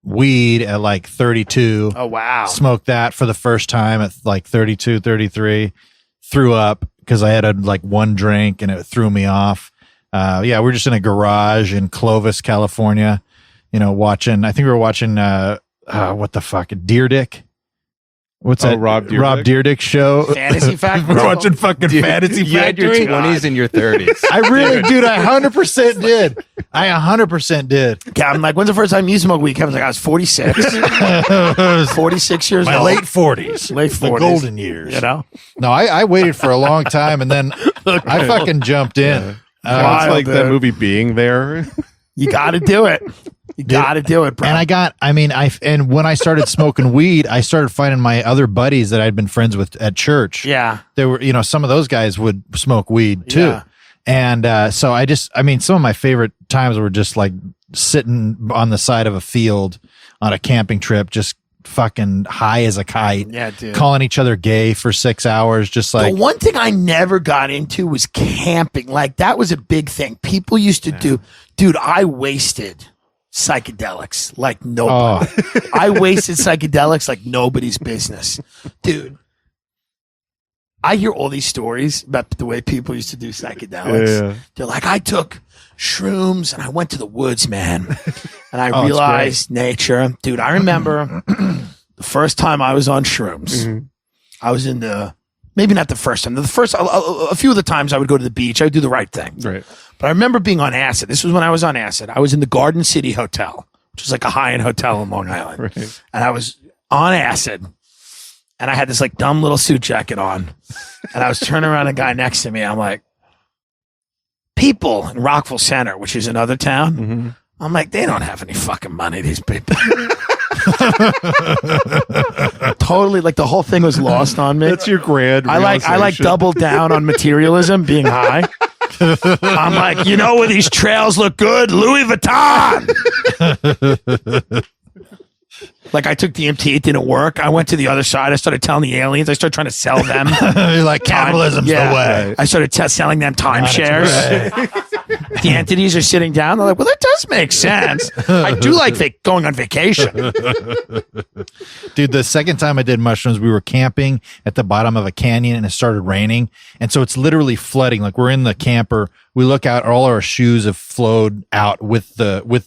weed at like 32.
Oh, wow.
Smoked that for the first time at like 32, 33. Threw up because I had like one drink and it threw me off. We're just in a garage in Clovis, California, watching, I think we were watching, what the fuck, Deer Dick? What's that?
Rob
Dyrdek show.
Fantasy Factory.
We're watching fucking Fantasy
You had your
Factory.
20s and your 30s.
I really, dude, I 100% did. I 100% did.
I'm like, when's the first time you smoked weed? Kevin's like, I was 46. 46 years
My
old.
late 40s.
Late
The
40s.
golden years.
No?
No, I waited for a long time and then I fucking jumped in.
It's
Wild,
like that
dude.
movie Being There.
You got to do it. You got to do it, bro.
And when I started smoking weed, I started finding my other buddies that I'd been friends with at church.
Yeah.
There were, some of those guys would smoke weed too.
Yeah.
And so some of my favorite times were just like sitting on the side of a field on a camping trip, just fucking high as a kite.
Yeah, dude.
Calling each other gay for 6 hours, just like.
The one thing I never got into was camping. Like, that was a big thing. People used to do. Dude, I wasted psychedelics like nobody. I wasted psychedelics like nobody's business. Dude, I hear all these stories about the way people used to do psychedelics.
Yeah.
They're like, I took shrooms and I went to the woods, man. And I
it's
realized nature. Dude, I remember the first time I was on shrooms. I was in maybe not the first time. A few of the times I would go to the beach. I would do the right thing.
Right.
But I remember being on acid. This was when I was on acid. I was in the Garden City Hotel, which is like a high-end hotel in Long Island.
Right.
And I was on acid. And I had this like dumb little suit jacket on. And I was turning around a guy next to me. I'm like, people in Rockville Center, which is another town. I'm like, they don't have any fucking money, these people. Totally, like the whole thing was lost on me.
That's your grand
I like
realization.
doubled down on materialism, being high. I'm like, where these trails look good? Louis Vuitton. Like, I took DMT, it didn't work. I went to the other side. I started telling the aliens. I started trying to sell them.
You're like, capitalism's the way.
I started selling them timeshares. The entities are sitting down. They're like, well, that does make sense. I do like going on vacation.
Dude, the second time I did mushrooms, we were camping at the bottom of a canyon and it started raining. And so it's literally flooding. Like, we're in the camper. We look out, all our shoes have flowed out with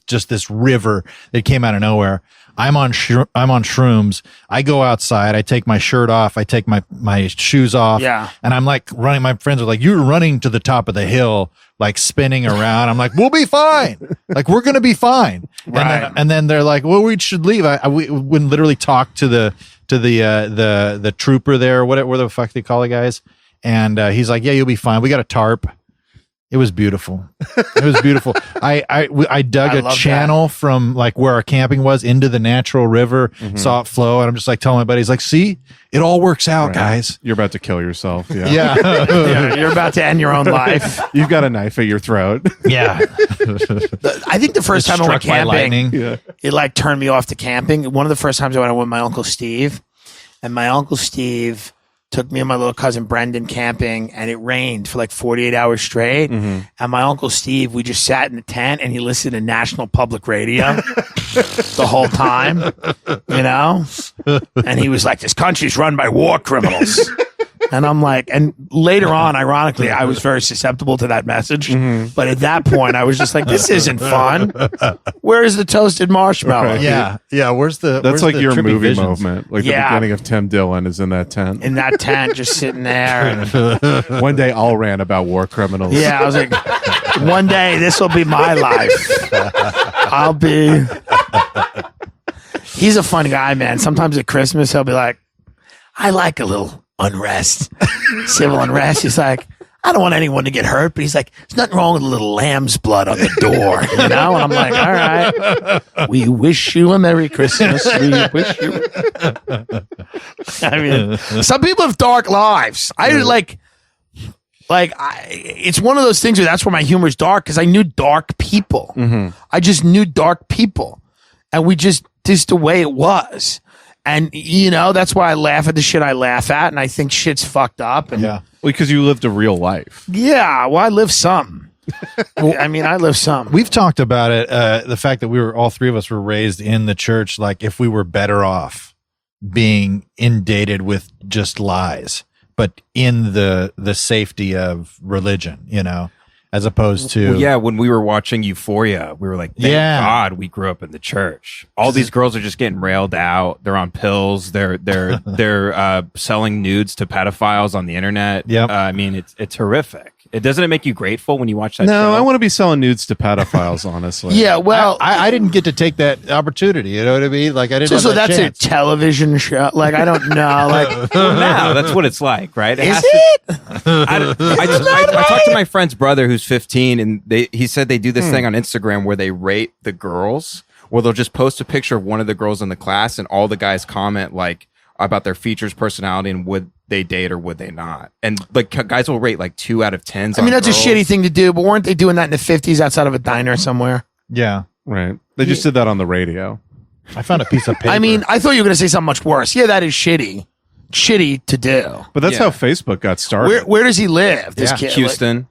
just this river that came out of nowhere. I'm on shrooms. I go outside. I take my shirt off. I take my shoes off.
Yeah.
And I'm like running. My friends are like, you're running to the top of the hill, like spinning around. I'm like, we'll be fine. Like, we're going to be fine.
Right.
And then they're like, well, we should leave. We would literally talk to the trooper there, whatever the fuck they call the guys. And he's like, yeah, you'll be fine. We got a tarp. It was beautiful. It was beautiful. I dug a channel from like where our camping was into the natural river, saw it flow, and I'm just like telling my buddies, like, see, it all works out, guys.
You're about to kill yourself. Yeah.
Yeah, you're about to end your own life.
You've got a knife at your throat.
Yeah.
I think the first time I went
Struck by lightning.
camping, it like turned me off to camping. One of the first times I went with my Uncle Steve, and my Uncle Steve took me and my little cousin Brendan camping, and it rained for like 48 hours straight. And my Uncle Steve, we just sat in the tent and he listened to National Public Radio the whole time, and he was like, this country's run by war criminals. And I'm like, and later on, ironically, I was very susceptible to that message. But at that point, I was just like, this isn't fun. Where is the toasted marshmallow?
Right.
Yeah. Where's
That's like
the
your
trippy
movie
visions?
moment. Like
Yeah.
the beginning of Tim Dillon is in that tent.
In that tent, just sitting there. And
One day I'll rant about war criminals.
yeah, I was like, one day this will be my life. I'll be. He's a fun guy, man. Sometimes at Christmas, he'll be like, I like a little unrest, civil unrest. He's like, I don't want anyone to get hurt, but he's like, there's nothing wrong with a little lamb's blood on the door, you know? And I'm like, all right, we wish you a Merry Christmas. We wish you. I mean, some people have dark lives. It's one of those things where that's where my humor is dark, because I knew dark people.
Mm-hmm.
I just knew dark people, and we just the way it was. And, you know, that's why I laugh at the shit I laugh at, and I think shit's fucked up. And
Well, because you lived a real life.
yeah, well, I live some. I mean, I live some.
We've talked about it. The fact that all three of us were raised in the church, like if we were better off being inundated with just lies, but in the safety of religion, you know, as opposed to
Well, yeah, when we were watching Euphoria, we were like, thank God we grew up in the church. All these girls are just getting railed out. They're on pills. They're selling nudes to pedophiles on the internet.
Yep.
I mean, it's horrific. Doesn't it make you grateful when you watch that
No,
show?
I want to be selling nudes to pedophiles, honestly.
Yeah, well,
I didn't get to take that opportunity. You know what I mean? Like I didn't.
so
have that
that's
chance.
a television show. Like, I don't know. Like,
No, that's what it's like, right?
is
has
it?
I talked to my friend's brother who's 15, and he said they do this thing on Instagram where they rate the girls, where they'll just post a picture of one of the girls in the class, and all the guys comment like about their features, personality, and would they date or would they not. And like guys will rate like 2 out of 10s.
I mean, that's
girls.
a shitty thing to do, but weren't they doing that in the 50s outside of a diner somewhere?
Yeah,
Right. They just did that on the radio.
I found a piece of paper.
I mean, I thought you were going to say something much worse. Yeah, that is shitty. Shitty to do.
But that's
Yeah.
how Facebook got started.
Where does he live, this
Yeah.
kid?
Houston.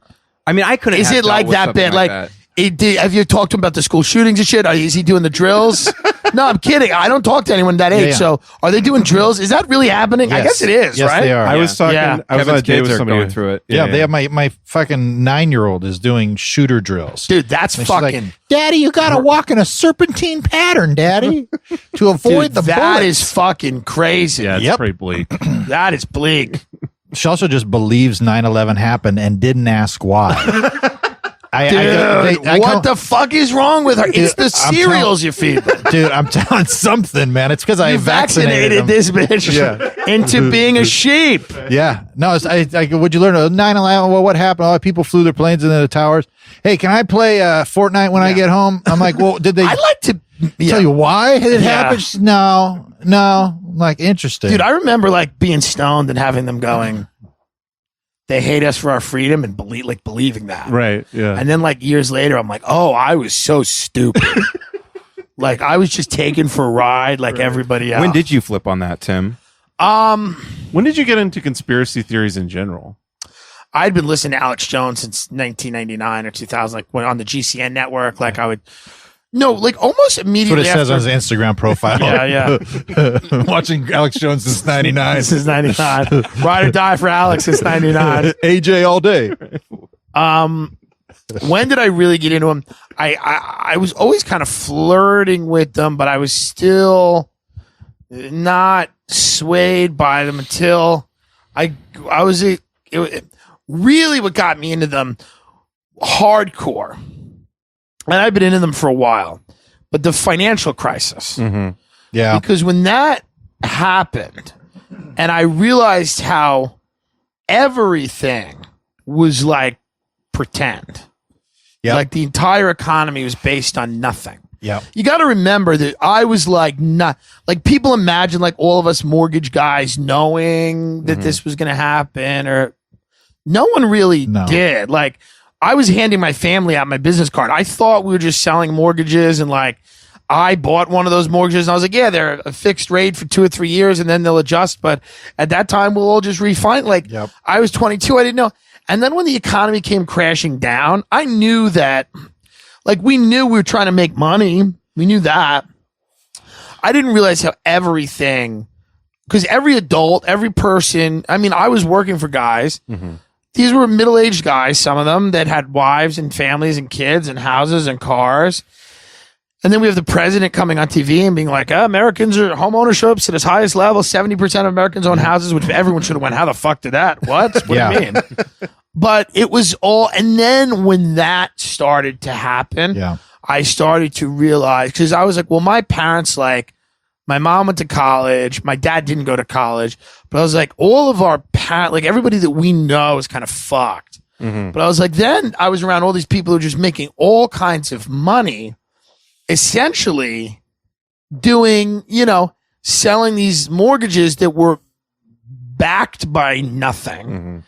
I mean, I couldn't.
Is
have
it
dealt
like
with
that
something
bad?
Like
Like,
that.
have you talked to him about the school shootings and shit? Is he doing the drills? No, I'm kidding. I don't talk to anyone that age.
yeah.
So, are they doing drills? Is that really happening? I
Yes.
guess it is,
Yes,
right?
they are.
I was talking.
Yeah.
I was on a
Kevin's
date
kids
with
are
somebody
going through it.
yeah, they have my fucking 9-year-old is doing shooter drills.
Dude, that's
And she's like,
fucking.
Daddy, you got to walk in a serpentine pattern, Daddy, to avoid
Dude,
the
that
bullets.
is fucking crazy.
Yeah, it's
Yep.
pretty bleak.
That is bleak.
She also just believes 9/11 happened and didn't ask why.
Dude, what the fuck is wrong with her? It's the
I'm
cereals you feed them.
Dude, I'm telling something, man. It's because I
You vaccinated
them.
this bitch into being a sheep.
Yeah. No, what'd you learn? 9/11, well, what happened? Oh, people flew their planes into the towers. Hey, can I play Fortnite when I get home? I'm like, well, did they
I'd like to
tell you why it
Yeah.
happened? She's, no. I'm like, interesting.
Dude, I remember like being stoned and having them going, they hate us for our freedom, and believing that.
Right. Yeah.
And then like years later, I'm like, oh, I was so stupid. Like I was just taken for a ride like everybody else.
When did you flip on that, Tim?
When did you get into conspiracy theories in general?
I'd been listening to Alex Jones since 1999 or 2000, like when on the GCN network. Like I would, no, like almost
That's
immediately
what it says
after.
on his Instagram profile.
Yeah.
Watching Alex Jones since 99.
This is 99. Ride or die for Alex since 99.
AJ all day.
When did I really get into him? I was always kind of flirting with them, but I was still not swayed by them until really what got me into them hardcore. And I've been into them for a while, but the financial crisis.
Yeah.
Because when that happened, and I realized how everything was like pretend,
Yep.
like the entire economy was based on nothing.
Yeah.
You got to remember that I was like, not like people imagine like all of us mortgage guys knowing that this was going to happen, or no one really did. Like I was handing my family out my business card. I thought we were just selling mortgages, and like I bought one of those mortgages and I was like, yeah, they're a fixed rate for 2 or 3 years and then they'll adjust. But at that time we'll all just refinance. Like I was 22. I didn't know. And then when the economy came crashing down, I knew that, like we knew we were trying to make money. We knew that. I didn't realize how everything, because every adult, every person, I mean, I was working for guys. These were middle-aged guys, some of them that had wives and families and kids and houses and cars. And then we have the president coming on TV and being like, Americans are home ownership's at its highest level. 70% of Americans own houses, which everyone should have went, how the fuck did that? What do you mean? But it was all, and then when that started to happen, I started to realize, because I was like, well, my parents, like, my mom went to college. My dad didn't go to college. But I was like, all of our parents, like everybody that we know is kind of fucked. But I was like, then I was around all these people who were just making all kinds of money, essentially doing, selling these mortgages that were backed by nothing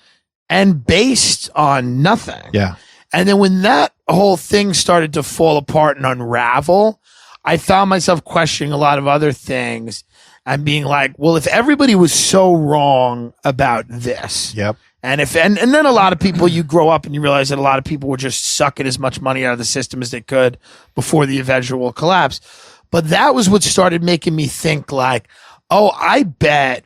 and based on nothing.
Yeah.
And then when that whole thing started to fall apart and unravel, I found myself questioning a lot of other things and being like, well, if everybody was so wrong about this,
Yep.
and then a lot of people, you grow up and you realize that a lot of people were just sucking as much money out of the system as they could before the eventual collapse. But that was what started making me think like, oh, I bet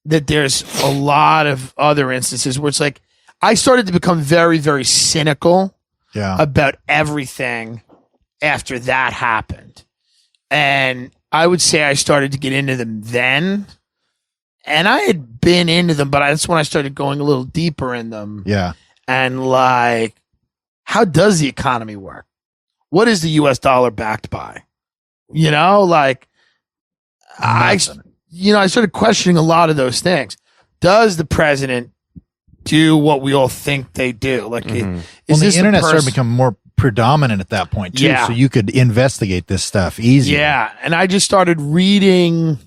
that there's a lot of other instances where it's like, I started to become very, very cynical about everything after that happened. And I would say I started to get into them then. And I had been into them, but that's when I started going a little deeper in them.
Yeah.
And like, how does the economy work? What is the US dollar backed by? I started questioning a lot of those things. Does the president do what we all think they do? Like, is
the
this
internet
the
started to become more predominant at that point too, so you could investigate this stuff easier.
Yeah, and I just started reading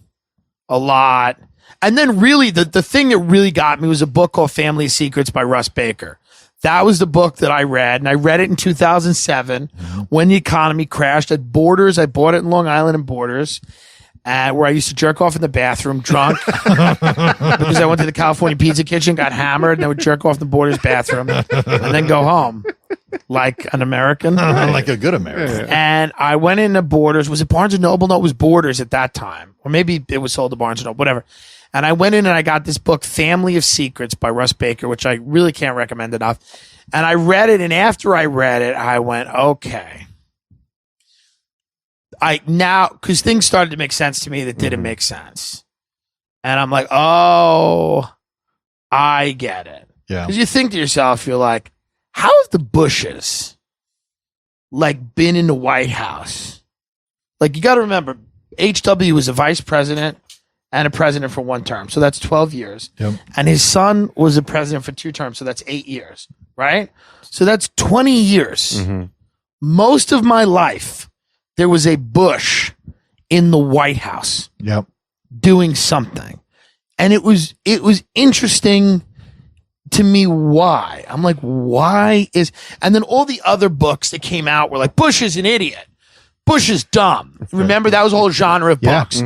a lot. And then really the thing that really got me was a book called Family Secrets by Russ Baker. That was the book that I read, and I read it in 2007 when the economy crashed at Borders. I bought it in Long Island in Borders, where I used to jerk off in the bathroom drunk because I went to the California Pizza Kitchen, got hammered, and I would jerk off in the Borders bathroom and then go home like an American.
Like a good American.
And I went into Borders. Was it Barnes & Noble? No, it was Borders at that time. Or maybe it was sold to Barnes & Noble, whatever. And I went in and I got this book, Family of Secrets by Russ Baker, which I really can't recommend enough. And I read it, and after I read it, I went, okay. Because things started to make sense to me that didn't make sense. And I'm like, oh, I get it.
Yeah.
Because you think to yourself, you're like, how have the Bushes, been in the White House? Like, you got to remember, H.W. was a vice president and a president for one term. So that's 12 years.
Yep.
And his son was a president for 2 terms. So that's 8 years, right? So that's 20 years. Most of my life, there was a Bush in the White House doing something. And it was interesting to me why. I'm like, and then all the other books that came out were like, Bush is an idiot. Bush is dumb. Remember, that was a whole genre of books.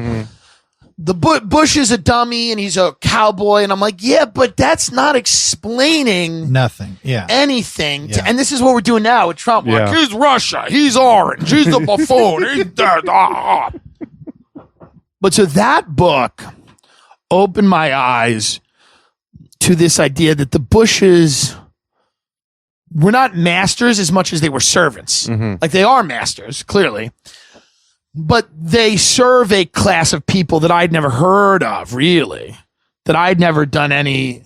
The Bush is a dummy and he's a cowboy. And I'm like, yeah, but that's not explaining
nothing. Yeah.
Anything. And this is what we're doing now with Trump. Like, he's Russia. He's orange. He's the buffoon. He's dead. But so that book opened my eyes to this idea that the Bushes were not masters as much as they were servants. Like, they are masters, clearly. But they serve a class of people that I'd never heard of, really. That I'd never done any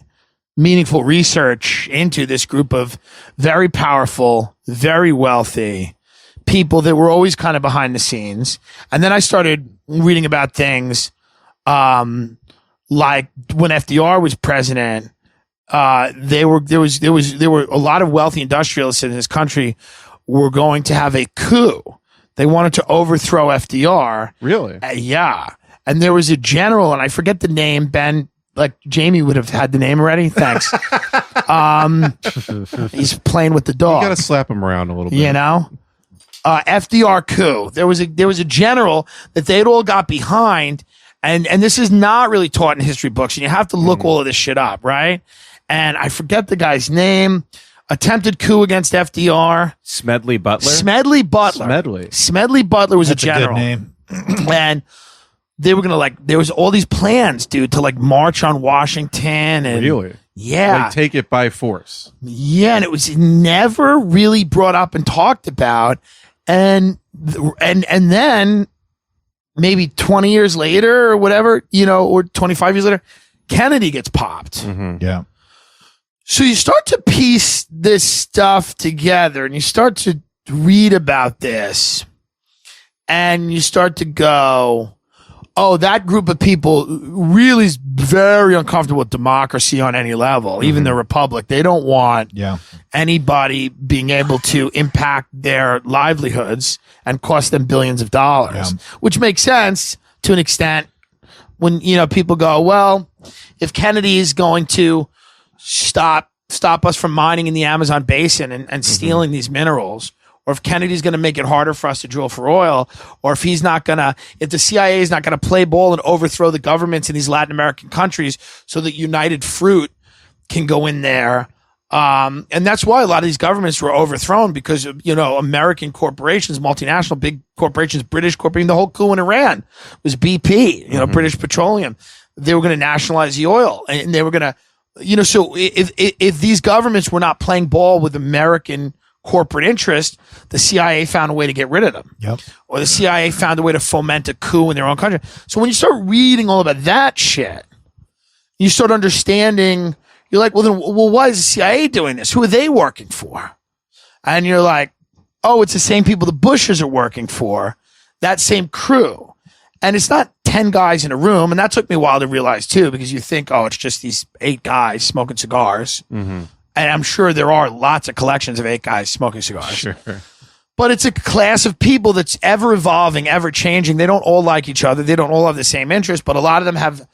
meaningful research into, this group of very powerful, very wealthy people that were always kind of behind the scenes. And then I started reading about things like when FDR was president, there were a lot of wealthy industrialists in this country were going to have a coup. They wanted to overthrow FDR.
Really?
Yeah. And there was a general, and I forget the name, Ben, like Jamie would have had the name already. Thanks. He's playing with the dog.
You got to slap him around a little bit.
You know? FDR coup. There was a general that they'd all got behind, and this is not really taught in history books, and you have to look all of this shit up, right? And I forget the guy's name. Attempted coup against FDR.
Smedley Butler.
Smedley Butler was
That's
a general.
A good name.
And they were gonna there was all these plans, dude, to march on Washington and
really, take it by force.
Yeah, and it was never really brought up and talked about, and then maybe 20 years later or whatever, or 25 years later, Kennedy gets popped.
Yeah.
So you start to piece this stuff together and you start to read about this and you start to go, oh, that group of people really is very uncomfortable with democracy on any level, even the republic. They don't want anybody being able to impact their livelihoods and cost them billions of dollars, which makes sense to an extent when, you know, people go, well, if Kennedy is going to stop us from mining in the Amazon basin and stealing these minerals, or if Kennedy's going to make it harder for us to drill for oil, or if the CIA is not going to play ball and overthrow the governments in these Latin American countries so that United Fruit can go in there. And that's why a lot of these governments were overthrown, because of, you know, American corporations, multinational big corporations, British corporations, the whole coup in Iran was BP, you know, British Petroleum. They were going to nationalize the oil, and they were going to, you know, so if these governments were not playing ball with American corporate interest, the CIA found a way to get rid of them. Or the CIA found a way to foment a coup in their own country. So when you start reading all about that shit, you start understanding, you're like, well, why is the CIA doing this? Who are they working for? And you're like, oh, it's the same people the Bushes are working for, that same crew. And it's not 10 guys in a room. And that took me a while to realize too, because you think, oh, it's just these 8 guys smoking cigars. And I'm sure there are lots of collections of 8 guys smoking cigars.
Sure.
But it's a class of people that's ever evolving, ever changing. They don't all like each other. They don't all have the same interests, but a lot of them have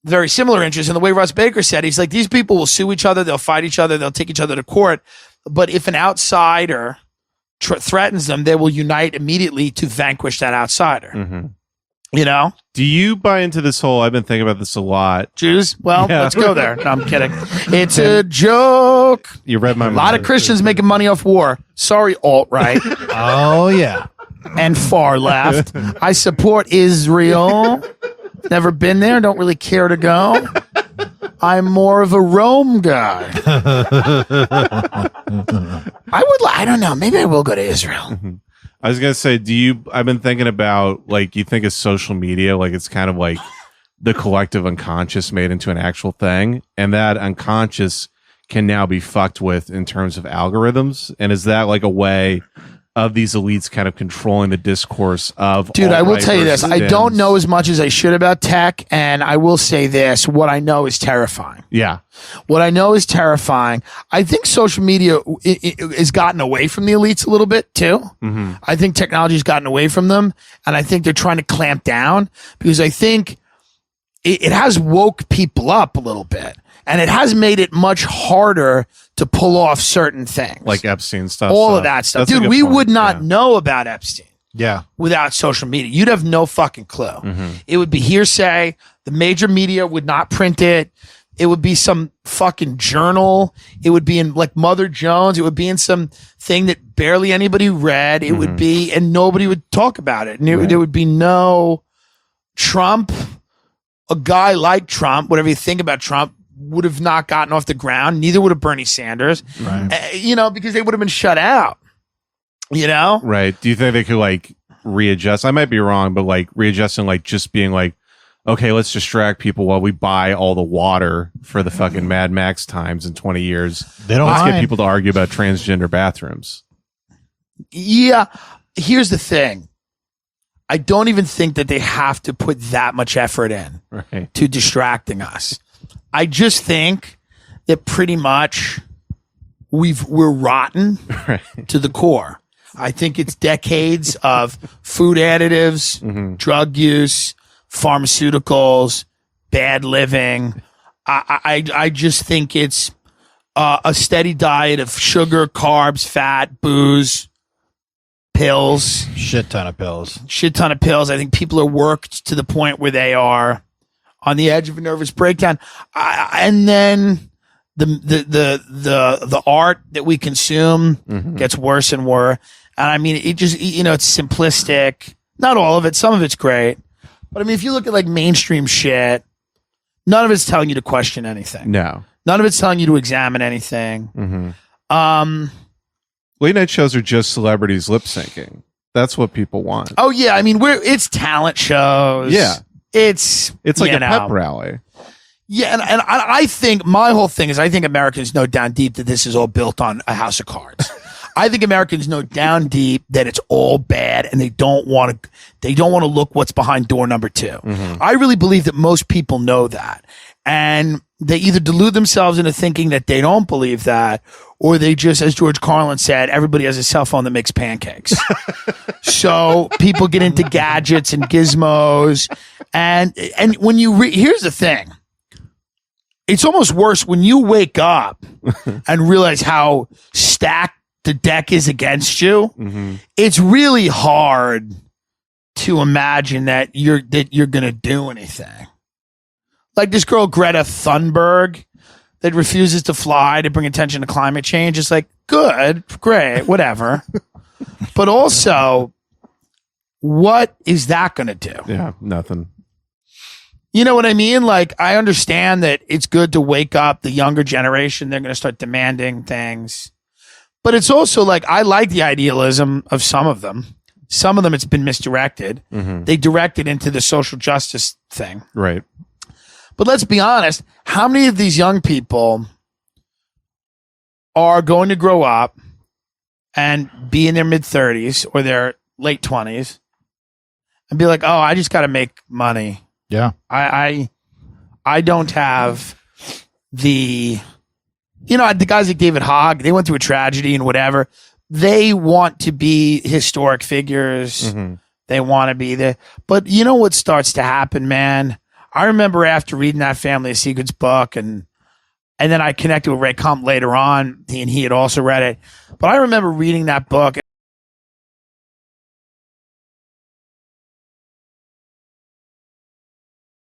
very similar interests. And the way Russ Baker said, he's like, these people will sue each other. They'll fight each other. They'll take each other to court. But if an outsider threatens them, they will unite immediately to vanquish that outsider. You know?
Do you buy into this whole, I've been thinking about this a lot.
Jews? Well, let's go there. No, I'm kidding. It's a joke.
You read my mind.
A lot of Christians making money off war. Sorry, alt-right.
Oh, yeah.
And far left. I support Israel. Never been there. Don't really care to go. I'm more of a Rome guy. I don't know. Maybe I will go to Israel.
I was going to say, I've been thinking about, like, you think of social media, like it's kind of like the collective unconscious made into an actual thing. And that unconscious can now be fucked with in terms of algorithms. And is that like a way of these elites kind of controlling the discourse of
Dude, I will tell you this.
versus
I don't
Dems?
know as much as I should about tech, and I will say this. What I know is terrifying.
Yeah.
What I know is terrifying. I think social media has gotten away from the elites a little bit too. I think technology has gotten away from them, and I think they're trying to clamp down, because I think it has woke people up a little bit, and it has made it much harder to pull off certain things.
Like Epstein stuff.
All of that stuff.
That's a
Dude,
good
we
point.
would not
Yeah.
know about Epstein without social media. You'd have no fucking clue. It would be hearsay. The major media would not print it. It would be some fucking journal. It would be in like Mother Jones. It would be in some thing that barely anybody read. It would be, and nobody would talk about it. And there would be no Trump. A guy like Trump, whatever you think about Trump, would have not gotten off the ground. Neither would have Bernie Sanders. You know, because they would have been shut out. You know?
Right. Do you think they could like readjust? I might be wrong, but like readjusting, like just being like, okay, let's distract people while we buy all the water for the fucking Mad Max times in 20 years. Let's get people to argue about transgender bathrooms.
Yeah. Here's the thing. I don't even think that they have to put that much effort in to distracting us. I just think that pretty much we're rotten to the core. I think it's decades of food additives, drug use, pharmaceuticals, bad living. I just think it's a steady diet of sugar, carbs, fat, booze, pills.
Shit ton of pills.
I think people are worked to the point where they are on the edge of a nervous breakdown. And then the art that we consume gets worse and worse. And I mean, it just, you know, it's simplistic. Not all of it. Some of it's great. But I mean, if you look at like mainstream shit, none of it's telling you to question anything.
No.
None of it's telling you to examine anything.
Late night shows are just celebrities lip syncing. That's what people want.
Oh yeah. I mean, it's talent shows.
Yeah.
It's
like a pep rally.
Yeah, and I think my whole thing is I think Americans know down deep that this is all built on a house of cards. I think Americans know down deep that it's all bad, and they don't want to look what's behind door number 2. I really believe that most people know that, and they either delude themselves into thinking that they don't believe that, or they just, as George Carlin said, everybody has a cell phone that makes pancakes. So people get into gadgets and gizmos, and when you here's the thing. It's almost worse when you wake up and realize how stacked the deck is against you. It's really hard to imagine that you're going to do anything. Like this girl, Greta Thunberg, that refuses to fly to bring attention to climate change. It's like, good, great, whatever. But also, what is that going to do?
Yeah, nothing.
You know what I mean? Like, I understand that it's good to wake up the younger generation. They're going to start demanding things. But it's also like, I like the idealism of some of them. Some of them, it's been misdirected. They direct it into the social justice thing.
Right.
But let's be honest. How many of these young people are going to grow up and be in their mid-30s or their late 20s and be like, oh, I just got to make money.
Yeah.
I don't have the guys like David Hogg, they went through a tragedy and whatever. They want to be historic figures. They want to be there. But you know what starts to happen, man? I remember after reading that Family of Secrets book and then I connected with Ray Kump later on and he had also read it. But I remember reading that book